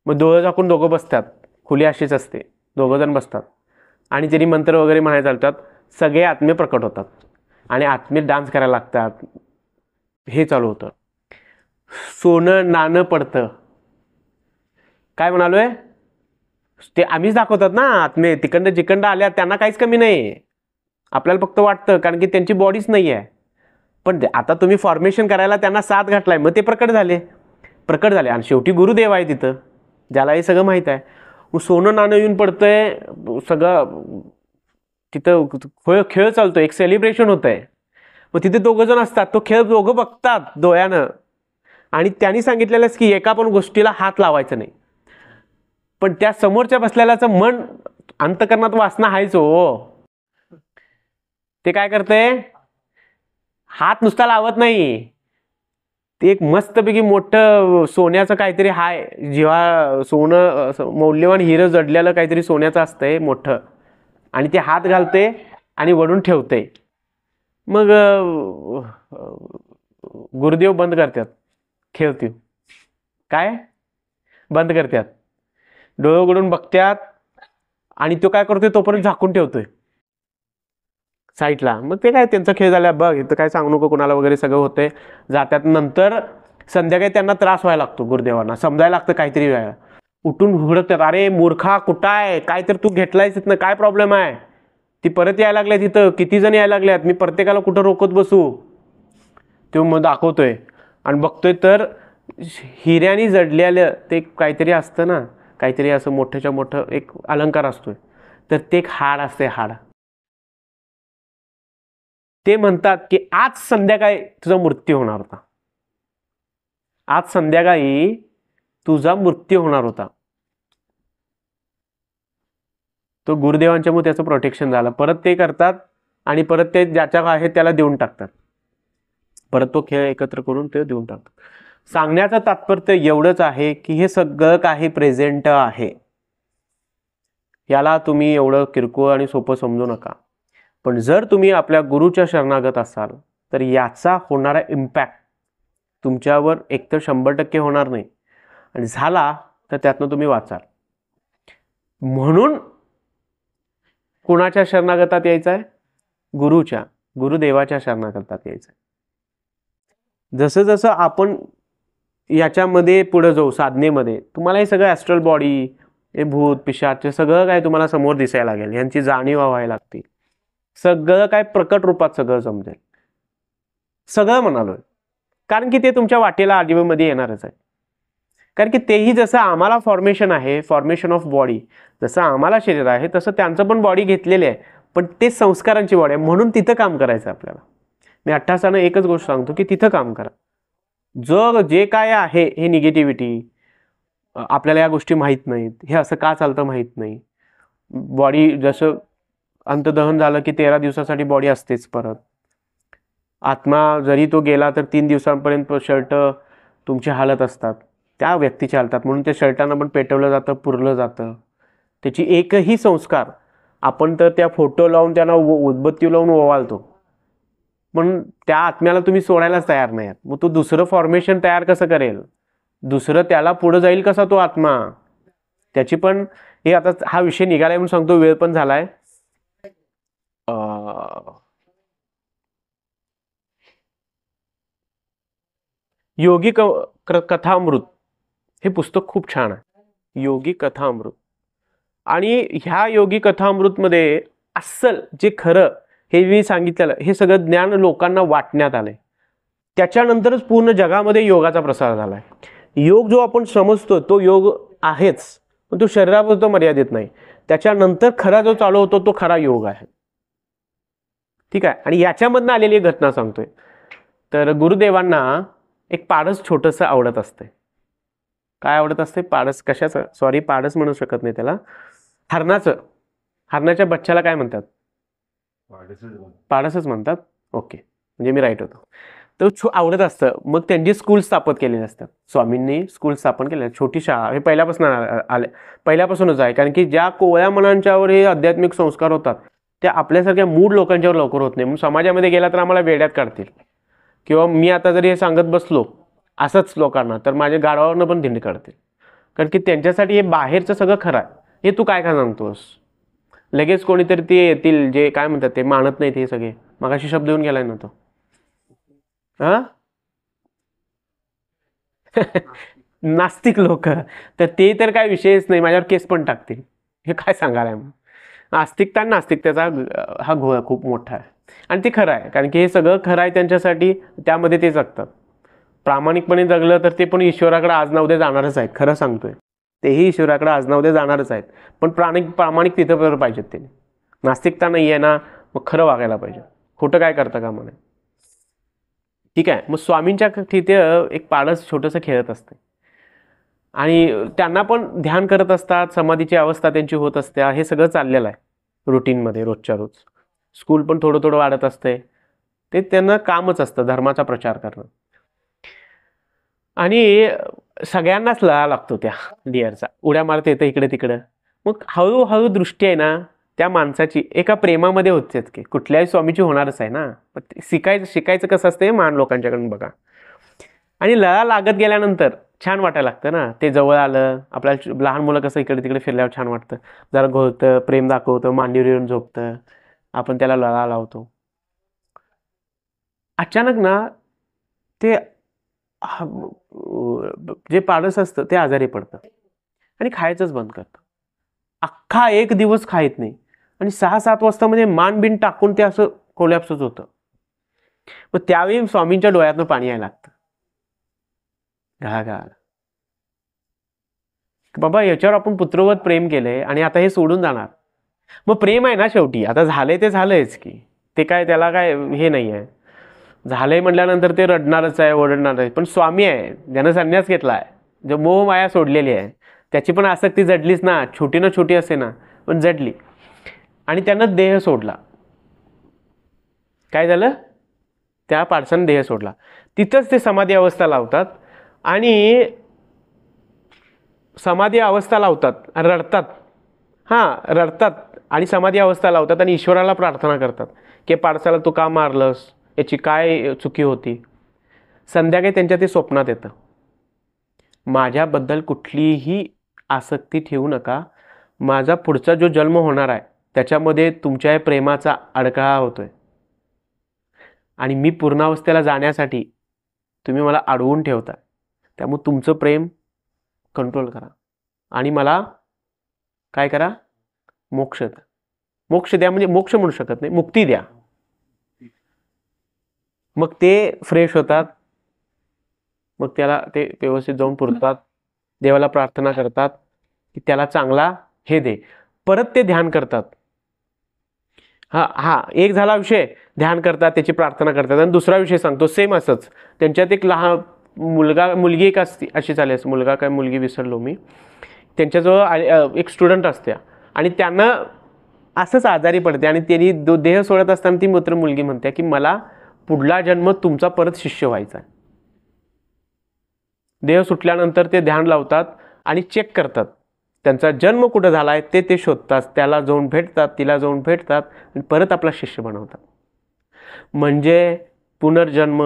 मग दोघं बसतात. खोली अशीच असते, 2 जण बसतात. आणि त्यांनी मंत्र वगैरे म्हणायला चालतात. सगळे आत्मे प्रकट होतात आणि आत्मे डान्स करायला लागतात. हे चालू होतं. सोनं नाणं पडतं. काय म्हणालोय? ते आम्हीच दाखवतात ना. आत्मे तिकडं जिकडं आल्या त्यांना काहीच कमी नाही. आपल्याला फक्त वाटतं, कारण की त्यांची बॉडीच नाही आहे. पण आता तुम्ही फॉर्मेशन करायला त्यांना साथ घातलाय, मग ते प्रकट झाले. आणि शेवटी गुरुदेव आहे तिथं, ज्याला हे सगळं माहीत आहे. मग सोनं नाणं येऊन पडतंय, सगळं तिथं खेळ चालतोय, एक सेलिब्रेशन होत आहे. मग तिथे 2 जण असतात. तो खेळ दोघं बघतात डोळ्यानं. आणि त्यांनी सांगितलेलंच की एका पण गोष्टीला हात लावायचं नाही. पण त्या समोरच्या बसलेल्याचं मन अंतकरणात वासना आहेच हो. ते काय करतंय? हात नुसता लावत नाही. ते एक मस्तपैकी मोठं सोन्याचं काहीतरी हाय, जेव्हा सोनं मौल्यवान हिरं जडलेलं काहीतरी सोन्याचं असतंय मोठं, आणि ते हात घालते आणि वडून ठेवते. मग गुरुदेव बंद करतात खेळते. काय बंद करतात? डोळे उघडून बघतात. आणि तो काय करतोय? तोपर्यंत झाकून ठेवतोय. साईटला. मग ते काय त्यांचा खेळ झाला, बघ इथं काय सांगू नको कोणाला वगैरे सगळं होतंय. जात्यात नंतर संध्याकाळी त्यांना त्रास व्हायला लागतो, गुरुदेवांना समजायला लागतं काहीतरी वेळा. उठून हुडकतात, अरे मूर्खा कुठं आहे, काय तर तू घेतलायस तिथनं, काय प्रॉब्लेम आहे. ती परत यायला लागल्यात, तिथं किती जण यायला लागल्यात, मी प्रत्येकाला कुठं रोखत बसू. तो मग दाखवतोय आणि बघतोय तर हिऱ्याने जडलेलं ते काहीतरी असतं ना, काहीतरी असं मोठ्याच्या मोठं एक अलंकार असतोय, तर ते एक हाड असते. हाड ते म्हणतात की आज संध्याकाळी तुझा मृत्यू होणार होता, आज संध्याकाळी तुझा मृत्यू होणार होता. तो गुरुदेवांच्या मुळे त्याचं प्रोटेक्शन झालं. परत ते करतात आणि परत ते ज्याच्या आहे त्याला देऊन टाकतात. परत तो खेळ एकत्र करून ते देऊन टाकतात. सांगण्याचं तात्पर्य एवढंच आहे की हे सगळं काही प्रेझेंट आहे. याला तुम्ही एवढं किरकोळ आणि सोपं समजू नका. पण जर तुम्ही आपल्या गुरुच्या शरणागत असाल तर याचा होणारा इम्पॅक्ट तुमच्यावर एकतर 100% होणार नाही, आणि झाला तर त्यातनं तुम्ही वाचाल. म्हणून कोणाच्या शरणागतात यायचं आहे? गुरुच्या, गुरुदेवाच्या शरणागतात यायचं आहे. जसं जसं आपण याच्यामध्ये पुढे जाऊ साधनेमध्ये, तुम्हाला हे सगळं ॲस्ट्रल बॉडी, हे भूत पिशाच सगळं काय तुम्हाला समोर दिसायला लागेल, यांची जाणीव व्हायला लागते. सगळं काय प्रकट रूपात सगळं समजेल. सगळं म्हणालोय कारण की ते तुमच्या वाटेला आजीवमध्ये येणारच आहे. कारण की तेही जसं आम्हाला फॉर्मेशन आहे, फॉर्मेशन ऑफ बॉडी, जसं आम्हाला शरीर आहे तसं त्यांचं पण बॉडी घेतलेली आहे, पण ते संस्कारांची बॉडी आहे. म्हणून तिथं काम करायचं आपल्याला. मी अट्टासानं एकच गोष्ट सांगतो की तिथं काम करा. जे काय आहे हे निगेटिव्हिटी, आपल्याला या गोष्टी माहीत नाहीत, हे असं का चालतं माहीत नाही. बॉडी जसं अंतदहन झालं की 13 दिवसासाठी बॉडी असतेच. परत आत्मा जरी तो गेला तर 3 दिवसांपर्यंत शर्ट तुमचे हालत असतात, त्या व्यक्तीचे हालतात. म्हणून त्या शर्टांना पण पेटवलं जातं, पुरलं जातं. त्याची एकही संस्कार आपण तर त्या फोटो लावून त्यांना उदबत्ती लावून ओवाळतो, म्हणून त्या आत्म्याला तुम्ही सोडायलाच तयार नाही. मग तो दुसरं फॉर्मेशन तयार कसं करेल, दुसरं त्याला पुढे जाईल कसा तो आत्मा. त्याची पण हे आता हा विषय निघालाय म्हणून सांगतो, वेळ पण झालाय. योगी कथामृत हे पुस्तक खूप छान आहे, योगी कथामृत. आणि ह्या योगी कथामृतमध्ये अस्सल जे खरं हे मी सांगितलेलं हे सगळं ज्ञान लोकांना वाटण्यात आलंय. त्याच्यानंतरच पूर्ण जगामध्ये योगाचा प्रसार झालाय. योग जो आपण समजतो तो योग आहेच, पण तो शरीरापुरता मर्यादित नाही. त्याच्यानंतर खरा जो चालू होतो तो खरा योग आहे. ठीक आहे. आणि याच्यामधनं आलेली घटना सांगतोय. तर गुरुदेवांना एक पाडस छोटंसं आवडत असते. काय आवडत असते? पाडस. कशाचं? सॉरी, पाडस म्हणू शकत नाही त्याला, हरणाचं. हरणाच्या बच्च्याला काय म्हणतात? पाडसच म्हणतात. ओके, म्हणजे मी राईट होतो. तर आवडत असतं. मग त्यांची स्कूल स्थापित केलेली असतात. स्वामींनी स्कूल स्थापन केले, छोटी शाळा. हे पहिल्यापासूनच आहे. कारण की ज्या कोवळ्या मनांच्यावर हे आध्यात्मिक संस्कार होतात त्या आपल्यासारख्या मूढ लोकांच्यावर लवकर होत नाही. म्हणून समाजामध्ये गेला तर आम्हाला वेड्यात काढतील, किंवा मी आता जरी हे सांगत बसलो असंच लोकांना तर माझ्या गाडावरनं पण धिंड काढतील. कारण की त्यांच्यासाठी हे बाहेरचं सगळं खरं आहे. हे तू काय सांगतोस? लगेच कोणीतरी ते येतील जे काय म्हणतात ते मानत नाही. ते सगळे मगाशी शब्द येऊन गेलाय ना तो, हा नास्तिक लोक, तर ते तर काय विषयच नाही, माझ्यावर केस पण टाकतील. हे काय सांगायला मग? आस्तिकता आणि नास्तिकतेचा हा घोळ खूप मोठा आहे. आणि ते खरं आहे, कारण की हे सगळं खरं आहे त्यांच्यासाठी, त्यामध्ये ते जगतात. प्रामाणिकपणे जगलं तर ते पण ईश्वराकडे आज ना उद्या जाणारच आहेत. खरं सांगतोय, तेही ईश्वराकडे आज ना उद्या जाणारच आहेत. पण प्रामाणिक तिथं पाहिजेत. ते नास्तिकता नाही आहे ना, मग खरं वागायला पाहिजे. खोटं काय करतं का म्हणे. ठीक आहे. मग स्वामींच्या तिथे एक पाडस छोटंसं खेळत असते आणि त्यांना पण ध्यान करत असतात, समाधीची अवस्था त्यांची होत असते. हे सगळं चाललेलं आहे रुटीनमध्ये, रोजच्या रोज. स्कूल पण थोडं थोडं वाढत असते. ते त्यांना कामच असतं, धर्माचा प्रचार करणं. आणि सगळ्यांनाच लळा लागतो त्या डिअरचा, उड्या मारत येतं इकडे तिकडं. मग हळूहळू दृष्टी आहे ना त्या माणसाची एका प्रेमामध्ये होतेच की कुठल्याही स्वामीची होणारच आहे ना. शिकायचं कसं असतं मान लोकांच्याकडून बघा. आणि लळा लागत गेल्यानंतर छान वाटायला लागतं ना. ते जवळ आलं, आपल्याला लहान मुलं कसं इकडे तिकडे फिरल्यावर छान वाटतं. जरा घोळतं, प्रेम दाखवतं, मांडीवर येऊन झोपतं, आपण त्याला लळा लावतो. अचानक ना ते जे पाडस असतं ते आजारी पडतं आणि खायचंच बंद करतं. अख्खा एक दिवस खायत नाही आणि 6-7 वाजता मध्ये मान बिन टाकून ते असं कोलॅप्सच होतं. मग त्यावेळी स्वामींच्या डोळ्यातनं पाणी यायला लागतं. घाघा बाबा याच्यावर आपण पुत्रवत प्रेम केलंय आणि आता हे सोडून जाणार. मग प्रेम आहे ना शेवटी, आता झालंय ते झालंयच की, ते काय त्याला काय हे नाही आहे. झालंय म्हटल्यानंतर ते रडणारच आहे, ओरडणार आहे. पण स्वामी आहे ज्यानं संन्यास घेतला आहे, जो मोह माया सोडलेली आहे, त्याची पण आसक्ती जडलीच ना, छोटी ना छोटी असे ना पण जडली. आणि त्यानं देह सोडला. काय झालं? त्या पाडसानं देह सोडला. तिथंच ते समाधी अवस्था लावतात आणि समाधी अवस्था लावतात, रडतात. हां, रडतात आणि समाधी अवस्था लावतात आणि ईश्वराला प्रार्थना करतात की पाडसाला तू का मारलंस, याची काय चुकी होती. संध्याकाळी त्यांच्या ते स्वप्नात येतं, माझ्याबद्दल कुठलीही आसक्ती ठेवू नका, माझा पुढचा जो जन्म होणार आहे त्याच्यामध्ये तुमच्या प्रेमाचा अडथळा होतोय आणि मी पूर्णावस्थेला जाण्यासाठी तुम्ही मला अडवून ठेवता. त्यामुळे तुमचं प्रेम कंट्रोल करा आणि मला काय करा, मोक्ष द्या. मोक्ष द्या म्हणजे मोक्ष म्हणू शकत नाही, मुक्ती द्या. मग ते फ्रेश होतात. मग त्याला ते व्यवस्थित जाऊन पुरतात, देवाला प्रार्थना करतात की त्याला चांगला हे दे. परत ते ध्यान करतात. एक झाला विषय, ध्यान करतात, त्याची प्रार्थना करतात. आणि दुसरा विषय सांगतो सेम असंच. त्यांच्यात एक लहान मुलगी एक असते, अशी चालेल, मुलगा काय मुलगी विसरलो मी. त्यांच्याजवळ एक स्टुडंट असते आणि त्यांना असंच आजारी पडते आणि त्यांनी देह सोडत असताना ती मात्र मुलगी म्हणते की मला पुढला जन्म तुमचा परत शिष्य व्हायचा आहे. देह सुटल्यानंतर ते ध्यान लावतात आणि चेक करतात त्यांचा जन्म कुठं झाला आहे ते शोधतात. त्याला जाऊन भेटतात, तिला जाऊन भेटतात आणि परत आपला शिष्य बनवतात. म्हणजे पुनर्जन्म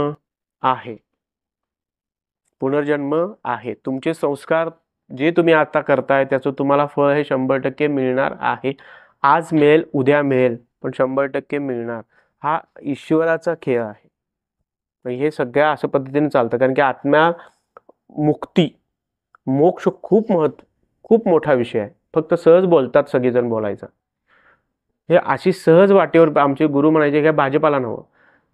आहे, पुनर्जन्म आहे. तुमचे संस्कार जे तुम्ही आता करताय त्याचं तुम्हाला फळ हे 100% मिळणार आहे. आज मिळेल, उद्या मिळेल, पण 100% मिळणार. हा ईश्वराचा खेळ आहे. हे सगळ्या असं पद्धतीने चालतं, कारण की आत्म्या मुक्ती, मोक्ष खूप मोठा विषय आहे. फक्त सहज बोलतात सगळेजण बोलायचा. हे अशी सहज वाटेवर आमचे गुरु म्हणायचे की भाजपाला नव्हं,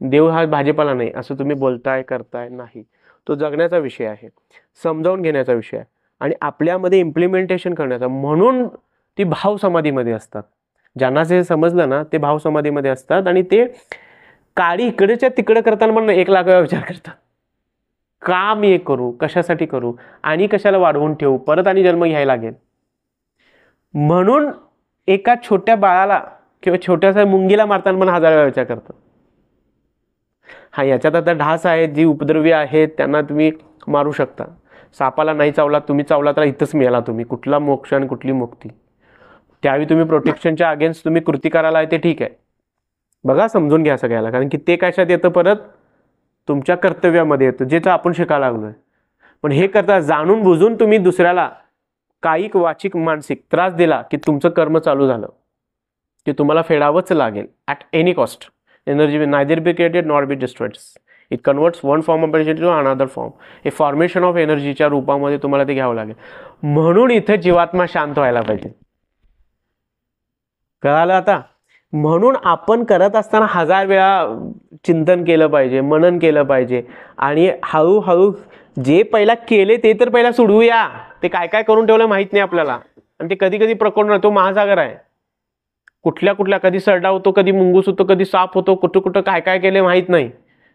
देव हा भाजपाला नाही, असं तुम्ही बोलताय करताय नाही. तो जगण्याचा विषय आहे, समजावून घेण्याचा विषय आहे आणि आपल्यामध्ये इम्प्लिमेंटेशन करण्याचा. म्हणून ती भाव समाधीमध्ये असतात. ज्यांना जे समजलं ना ते भाव समाधीमध्ये असतात आणि ते काळी इकडेच्या तिकडे करताना पण 1 लाख वेळा विचार करतात, का मी हे करू, कशासाठी करू आणि कशाला वाढवून ठेवू, परत आणि जन्म घ्यायला लागेल. म्हणून एका छोट्या बाळाला किंवा छोट्याशा मुंगीला मारताना पण 1000 वेळा विचार करतात. याच्यात आता ढास आहेत, जी उपद्रवी आहेत, त्यांना तुम्ही मारू शकता. सापाला नाही चावला, तुम्ही चावला तर इथंच मिळाला तुम्ही, कुठला मोक्ष आणि कुठली मुक्ती. त्यावेळी तुम्ही प्रोटेक्शनच्या अगेन्स्ट तुम्ही कृती करायला आहे ते ठीक आहे, बघा समजून घ्या सगळ्याला, कारण की ते कशात येतं, परत तुमच्या कर्तव्यामध्ये येतं, जे तर आपण शिकायला लागलोय. पण हे करता जाणून बुजून तुम्ही दुसऱ्याला कायिक वाचिक मानसिक त्रास दिला की तुमचं कर्म चालू झालं की तुम्हाला फेडावंच लागेल at any cost. Energy will neither be created not be destroyed. It converts one form of energy to another form. हे फॉर्मेशन ऑफ एनर्जीच्या रूपामध्ये तुम्हाला ते घ्यावं लागेल. म्हणून इथे जीवात्मा शांत व्हायला पाहिजे. कळालं आता? म्हणून आपण करत असताना 1000 वेळा चिंतन केलं पाहिजे, मनन केलं पाहिजे आणि हळूहळू जे पहिला केले ते तर पहिला सोडवूया. ते काय काय करून ठेवलं माहित नाही आपल्याला आणि ते कधी कधी प्रकरण, तो महासागर आहे. कुठल्या कधी सरडा होतो, कधी मुंगूस होतो, कधी साप होतो, कुठं कुठं काय काय केले माहित नाही.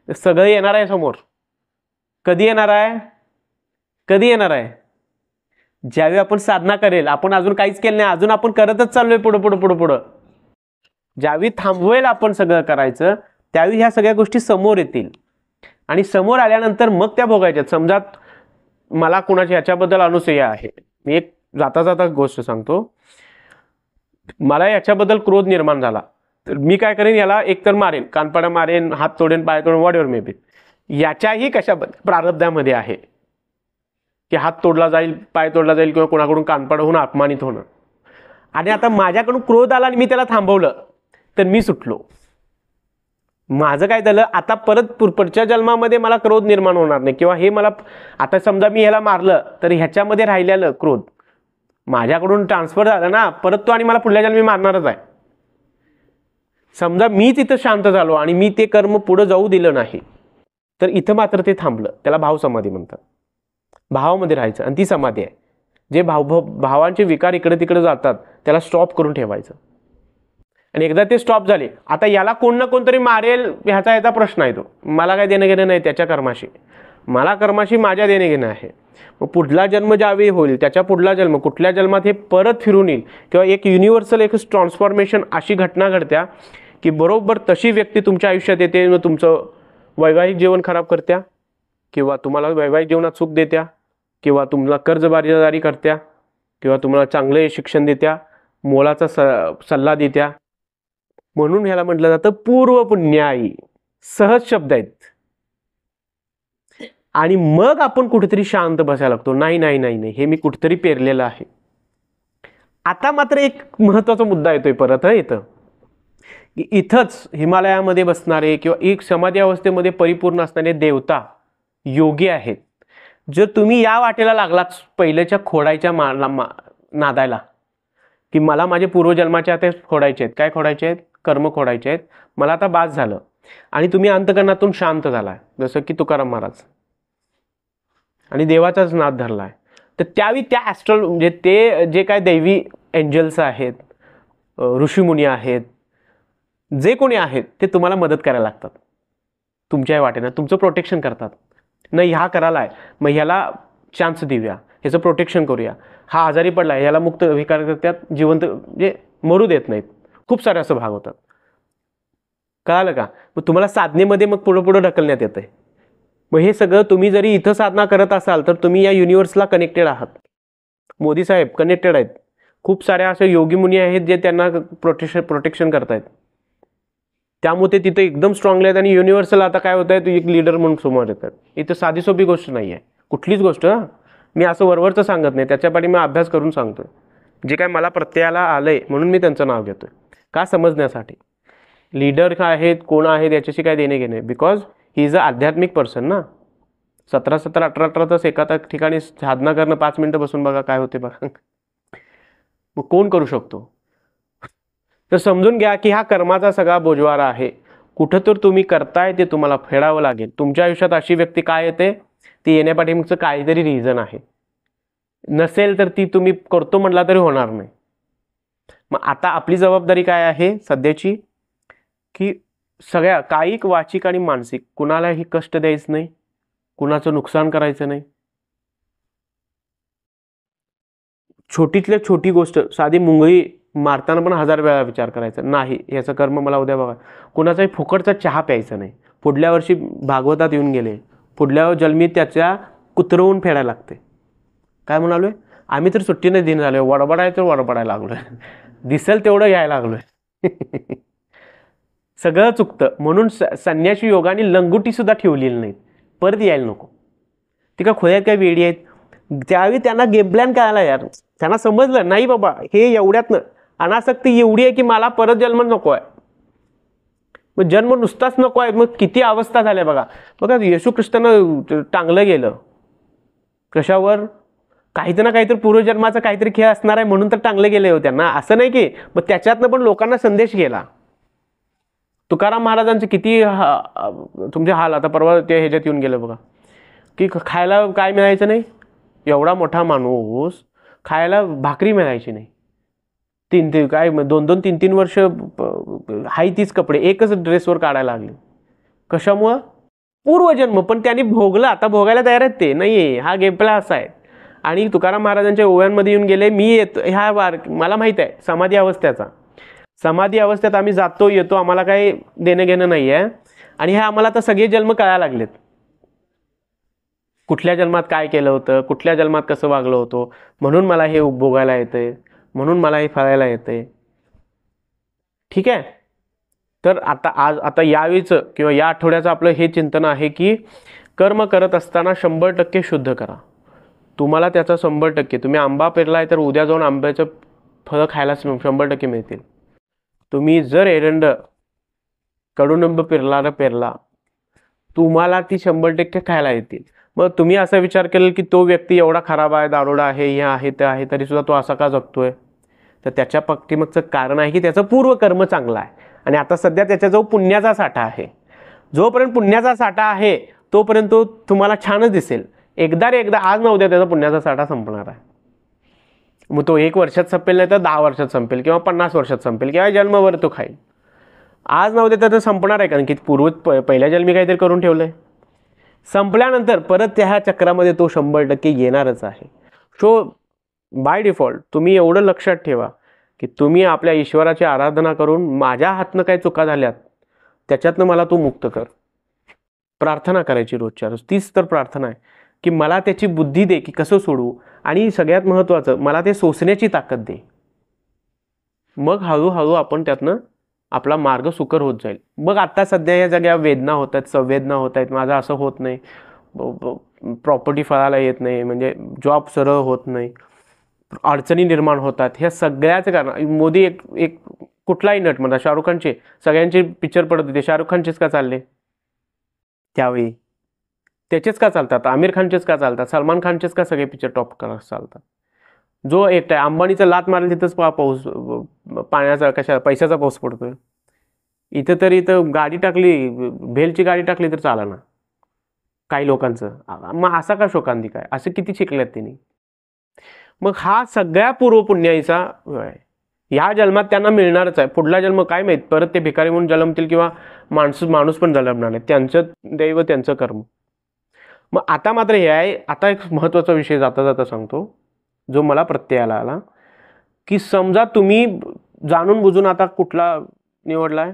सगळं येणार आहे समोर. कधी येणार आहे? कधी येणार आहे? ज्यावेळी आपण साधना करेल. आपण अजून काहीच केलं नाही, अजून आपण करतच चाललोय पुढं. ज्यावेळी थांबवेल आपण सगळं करायचं त्यावेळी ह्या सगळ्या गोष्टी समोर येतील आणि समोर आल्यानंतर मग त्या भोगायच्यात. समजा मला कुणाच्या याच्याबद्दल अनुसूया आहे, मी एक जाता गोष्ट सांगतो. मला याच्याबद्दल क्रोध निर्माण झाला तर मी काय करेन, याला एकतर मारेन, कानपाडा मारेन, हात तोडेन, पाय तोडेन, व्हॉट एव्हर मे बी. याच्याही कशाबद्दल प्रारब्धामध्ये आहे की हात तोडला जाईल, पाय तोडला जाईल किंवा कोणाकडून कानपाडा होऊन अपमानित होणं. आणि आता माझ्याकडून क्रोध आला आणि मी त्याला थांबवलं, तर मी सुटलो. माझं काय झालं, आता परत पुढच्या जन्मामध्ये मला क्रोध निर्माण होणार नाही, किंवा हे मला आता समजा मी ह्याला मारलं तर ह्याच्यामध्ये राहिलेलं क्रोध माझ्याकडून ट्रान्सफर झालं ना, परत तो आणि मला पुढल्या जन्मी मारणारच आहे. समजा मीच इथं शांत झालो आणि मी ते कर्म पुढे जाऊ दिलं नाही, तर इथं मात्र ते थांबलं. त्याला भाव समाधी म्हणतात. भावामध्ये राहायचं, आणि ती समाधी आहे. जे भावांचे विकार इकडे तिकडे जातात त्याला स्टॉप करून ठेवायचं. आणि एकदा ते स्टॉप झाले, आता याला कोण ना कोणतरी मारेल ह्याचा प्रश्न आहे. तो मला काय देणं घेणं नाही त्याच्या कर्माशी, मला कर्माशी माझ्या देणे घेणं आहे. मग पुढला जन्म ज्यावेळी होईल त्याच्या पुढला जन्म कुठल्या जन्मात हे परत फिरून येईल, किंवा एक युनिव्हर्सल एक ट्रान्सफॉर्मेशन अशी घटना घडत्या की बरोबर तशी व्यक्ती तुमच्या आयुष्यात येते, मग तुमचं वैवाहिक जीवन खराब करत्या, किंवा तुम्हाला वैवाहिक जीवनात सुख देत्या, किंवा तुम्हाला कर्जबाजारी करत्या, किंवा तुम्हाला चांगले शिक्षण देत्या, मोलाचा सल्ला देत्या. म्हणून ह्याला म्हटलं जातं पूर्व पुण्याई. सहज शब्द आहेत. आणि मग आपण कुठेतरी शांत बसायला लागतो. नाही नाही नाही नाही, हे मी कुठेतरी पेरलेलं आहे. आता मात्र एक महत्त्वाचा मुद्दा येतोय परत इथं, की इथंच हिमालयामध्ये बसणारे किंवा एक समाधी अवस्थेमध्ये परिपूर्ण असणारे देवता योगी आहेत. जर तुम्ही या वाटेला लागलात पहिल्याच्या खोडायच्या नादायला, की मला माझे पूर्वजन्माचे आता खोडायचे आहेत, काय खोडायचे आहेत, कर्म खोडायचे आहेत, मला आता बास झालं, आणि तुम्ही अंतकरणातून शांत झालाय जसं की तुकाराम महाराज, आणि देवाचाच नाद धरलाय, तर त्यावेळी त्या ॲस्ट्रल म्हणजे ते जे काय दैवी एंजल्स आहेत, ऋषीमुनी आहेत, जे कोणी आहेत ते तुम्हाला मदत करायला लागतात. तुमच्या वाटेनं तुमचं प्रोटेक्शन करतात. नाही ह्या करायला आहे, मग ह्याला चान्स देऊया, ह्याचं प्रोटेक्शन करूया, हा आजारी पडला आहे, ह्याला मुक्त विकार करतात, जिवंत म्हणजे मरू देत नाहीत. खूप सारे असं भाग होतात. कळालं का? मग तुम्हाला साधनेमध्ये मग पुढं पुढं ढकलण्यात येतंय. मग हे सगळं तुम्ही जरी इथं साधना करत असाल तर तुम्ही या युनिव्हर्सला कनेक्टेड आहात. मोदी साहेब कनेक्टेड आहेत. खूप साऱ्या असे योगी मुनी आहेत जे त्यांना प्रोटेक्शन करतायत. त्यामुळे ते तिथे एकदम स्ट्रॉंगली आहेत, आणि युनिव्हर्सल आता काय होत आहे, तू एक लीडर म्हणून समोर येतात. इथं साधी सोपी गोष्ट नाही आहे कुठलीच गोष्ट. मी असं वरवरचं सांगत नाही, त्याच्यापाठी मी अभ्यास करून सांगतोय. जे काय मला प्रत्ययाला आलंय म्हणून मी त्यांचं नाव घेतोय, का समजण्यासाठी. लीडर काय आहेत, कोण आहेत याच्याशी काय देणे घेणे, बिकॉज ही इज अ आध्यात्मिक पर्सन ना. 17-17, 18-18 तास एका ठिकाणी साधना करणं, 5 मिनिटं बसून बघा काय होते बघा. मग कोण करू शकतो? तर समजून घ्या की हा कर्माचा सगळा बोजवारा आहे. कुठं तर तुम्ही करताय ते तुम्हाला फेडावं लागेल. तुमच्या आयुष्यात अशी व्यक्ती काय येते, ती येण्यापाठीमागचं काहीतरी रिझन आहे. नसेल तर ती तुम्ही करतो म्हटला तरी होणार नाही. मग आता आपली जबाबदारी काय आहे सध्याची, की सगळ्या कायिक, वाचिक आणि मानसिक कुणालाही कष्ट द्यायचं नाही, कुणाचं नुकसान करायचं नाही. छोटीतल्या छोटी गोष्ट, साधी मुंगळी मारताना पण 1000 वेळा विचार करायचा नाही, याचं कर्म मला उद्या बघा. कुणाचाही फुकटचा चहा प्यायचा नाही. पुढल्या वर्षी भागवतात येऊन गेले, पुढल्या जन्मी त्याच्या कुत्रवून फेडायला लागते. काय म्हणालोय, आम्ही तर सुट्टीने दिन झालोय, वडबडायचं वडबडायला लागलोय, दिसेल तेवढं घ्यायला लागलोय. सगळं चुकतं. म्हणून संन्यासी योगाने लंगुटी सुद्धा ठेवलेली नाही, परत यायला नको. ती का खोयात काय वेडी आहेत. त्यावेळी त्यांना गेम प्लॅन कळाला यार, त्यांना समजलं नाही बाबा हे एवढ्यातनं अनासक्ती एवढी आहे की मला परत जन्म नको आहे. मग जन्म नुसताच नको आहे, मग किती अवस्था झाल्या बघा. बघा येशू ख्रिस्तानं टांगलं गेलं कशावर, काहीतरी ना काहीतरी पूर्वजन्माचा काहीतरी खेळ असणार आहे म्हणून तर टांगले गेले हो त्यांना. असं नाही की मग त्याच्यातनं पण लोकांना संदेश गेला. तुकाराम महाराजांचे किती तुमचे हाल. आता परवा ते ह्याच्यात येऊन गेलं बघा, की खायला काय मिळायचं नाही. एवढा मोठा माणूस, खायला भाकरी मिळायची नाही. 2-3 वर्ष हाय तीच कपडे एकच ड्रेसवर काढायला लागले. कशामुळं? पूर्वजन्म. पण त्यांनी भोगलं, आता भोगायला तयार आहेत ते. नाही हा गेमप्ला असा आहे. आणि तुकाराम महाराजांच्या ओव्यांमध्ये येऊन गेले, मी येतो ह्या मला माहीत आहे समाधी अवस्थेचा. समाधी अवस्थेत आम्ही जातो येतो, आम्हाला काही देणं घेणं नाही आहे. आणि हे आम्हाला आता सगळे जन्म कळायला लागलेत. कुठल्या जन्मात काय केलं होतं, कुठल्या जन्मात कसं वागलं होतं, म्हणून मला हे भोगायला येतंय, म्हणून मला हे फळायला येतंय. ठीक आहे. तर आता यावेळीचं किंवा या आठवड्याचं आपलं हे चिंतन आहे की कर्म करत असताना 100% शुद्ध करा. तुम्हाला त्याचा 100%, तुम्ही आंबा पेरलाय तर उद्या जाऊन आंब्याचं फळं खायला 100% मिळतील. तुम्ही जर एरंड कडुनिंब पेरला तुम्हाला ती 100% खायला येतील. मग तुम्ही असा विचार केला की तो व्यक्ती एवढा खराब आहे, दारुडा आहे, हे आहे ते आहे, तरी सुद्धा तो असा का जगतोय? तर त्याच्या पाठीमागचं कारण आहे की त्याचं पूर्वकर्म चांगलं आहे आणि आता सध्या त्याच्याजवळ पुण्याचा साठा आहे. जोपर्यंत पुण्याचा साठा आहे तोपर्यंत तो तुम्हाला छानच दिसेल. एकदा आज ना उद्या त्याचा पुण्याचा साठा संपणार आहे. मग तो 1 वर्षात संपेल, नाही तर 10 वर्षात संपेल किंवा 50 वर्षात संपेल किंवा जन्मभर तो खाईल. आज ना उद्या त्याचं संपणार आहे, कारण की पहिल्या जन्मी काहीतरी करून ठेवलंय. संपल्यानंतर परत त्या चक्रामध्ये तो 100% येणारच आहे. सो बाय डिफॉल्ट तुम्ही एवढं लक्षात ठेवा की तुम्ही आपल्या ईश्वराची आराधना करून माझ्या हातनं काही चुका झाल्यात त्याच्यातनं मला तू मुक्त कर. प्रार्थना करायची रोजच्या रोज. तीच तर प्रार्थना आहे की मला त्याची बुद्धी दे की कसं सोडवू, आणि सगळ्यात महत्त्वाचं मला ते सोसण्याची ताकद दे. मग हळूहळू आपण त्यातनं आपला मार्ग सुकर होत जाईल. मग आता सध्या या सगळ्या वेदना होत आहेत, संवेदना होत आहेत, माझं असं होत नाही, प्रॉपर्टी फळाला येत नाही, म्हणजे जॉब सरळ होत नाही, अडचणी निर्माण होतात, ह्या सगळ्याच कारण मोदी एक कुठलाही नट म्हणा, शाहरुख खानचे सगळ्यांचे पिक्चर पडत होते, शाहरुख खानचेच का चालले त्यावेळी? त्याचेच का चालतात? आमिर खानचेच का चालतात? सलमान खानचेच का सगळे पिक्चर टॉप करत चालतात? जो एकटा आहे अंबानीचं लात मारेल तिथंच पाऊस, पाण्याचा कशा पैशाचा पाऊस पडतोय. इथं तर इथं गाडी टाकली, भेलची गाडी टाकली तर चाला ना काही लोकांचं. मग असा का शोकांतिक आहे? असं किती शिकल्यात त्यांनी? मग हा सगळ्या पूर्वपुण्याईचा आहे. ह्या जन्मात त्यांना मिळणारच आहे. पुढला जन्म काय माहीत, परत ते भिकारी म्हणून जन्मतील किंवा माणूस पण जन्मणार नाही. त्यांचं दैव, त्यांचं कर्म. मग आता मात्र हे आहे, आता एक महत्त्वाचा विषय जाता जाता सांगतो जो मला प्रत्ययाला आला, की समजा तुम्ही जाणून बुजून आता कुठला निवडलाय,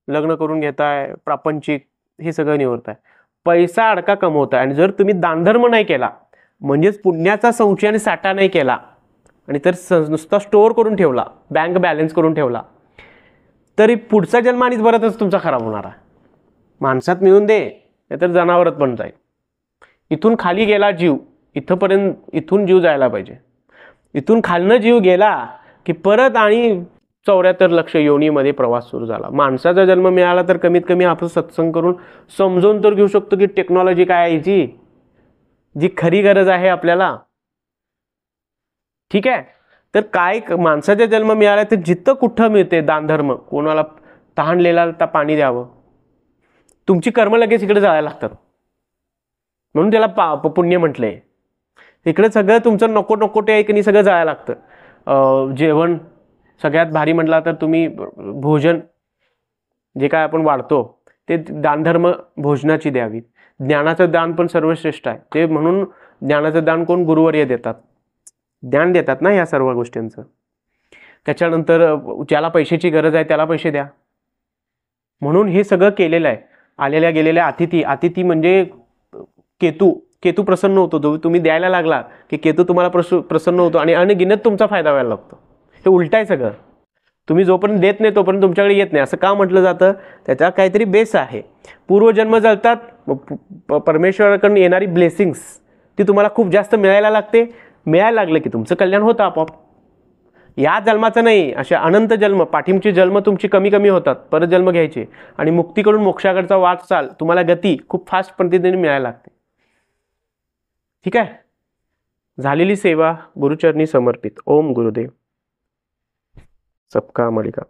लग्न करून घेताय, प्रापंचिक हे सगळं निवडताय, पैसा अडका कमवताय, आणि जर तुम्ही दानधर्म नाही केला, म्हणजेच पुण्याचा संचय आणि साठा नाही केला, आणि तर नुसता स्टोअर करून ठेवला, बँक बॅलन्स करून ठेवला, तरी पुढचा जन्म आणि बरंच तुमचा खराब होणार आहे. माणसात मिळून दे, नाहीतर जनावरच पण जाईल. इथून खाली गेला जीव, इथून जीव जायला पाहिजे. इथून खालनं जीव गेला की परत आणि 74 लक्ष योनीमध्ये प्रवास सुरू झाला. माणसाचा जन्म मिळाला तर कमीत कमी आपण सत्संग करून समजून तर घेऊ शकतो की टेक्नॉलॉजी काय आहे, जी खरी गरज आहे आपल्याला. ठीक आहे, तर काय माणसाचा जन्म मिळाला तर जिथं कुठं मिळते दानधर्म, कोणाला तहानलेला तर पाणी द्यावं, तुमची कर्म लगेच इकडे जायला लागतात. म्हणून त्याला पुण्य म्हटलंय. इकडे सगळं तुमचं नको ते ऐकणी सगळं जायला लागतं. जेवण सगळ्यात भारी म्हटला तर तुम्ही भोजन जे काय आपण वाढतो ते दानधर्म भोजनाची द्यावीत. ज्ञानाचं दान पण सर्वश्रेष्ठ आहे ते, म्हणून ज्ञानाचं दान कोण? गुरुवर्य देतात, ज्ञान देतात ना या सर्व गोष्टींचं. त्याच्यानंतर ज्याला पैशाची गरज आहे त्याला पैसे द्या. म्हणून हे सगळं केलेलं आहे. आलेल्या गेलेल्या अतिथी म्हणजे केतू प्रसन्न होतो. तुम्ही द्यायला लागला की केतू तुम्हाला प्रसन्न होतो आणि अनगिनत तुमचा फायदा व्हायला लागतो. हे उलट आहे सगळं. तुम्ही जोपर्यंत देत नाही तोपर्यंत तुमच्याकडे येत नाही, असं का म्हटलं जातं? त्याचा काहीतरी बेस आहे. पूर्वजन्म जळतात, परमेश्वराकडून येणारी ब्लेसिंग्स ती तुम्हाला खूप जास्त मिळायला लागते. मिळायला लागलं की तुमचं कल्याण होतं आपोआप. या जन्माचं नाही, अशा अनंत जन्म, पाठीमची जन्म तुमची कमी होतात, परत जन्म घ्यायचे, आणि मुक्तीकडून मोक्षाकडचा वाटचाल तुम्हाला गती खूप फास्ट पद्धतीने मिळायला लागते. ठीक आहे, झालेली सेवा गुरुचरणी समर्पित. ओम गुरुदेव. सबका मलिका.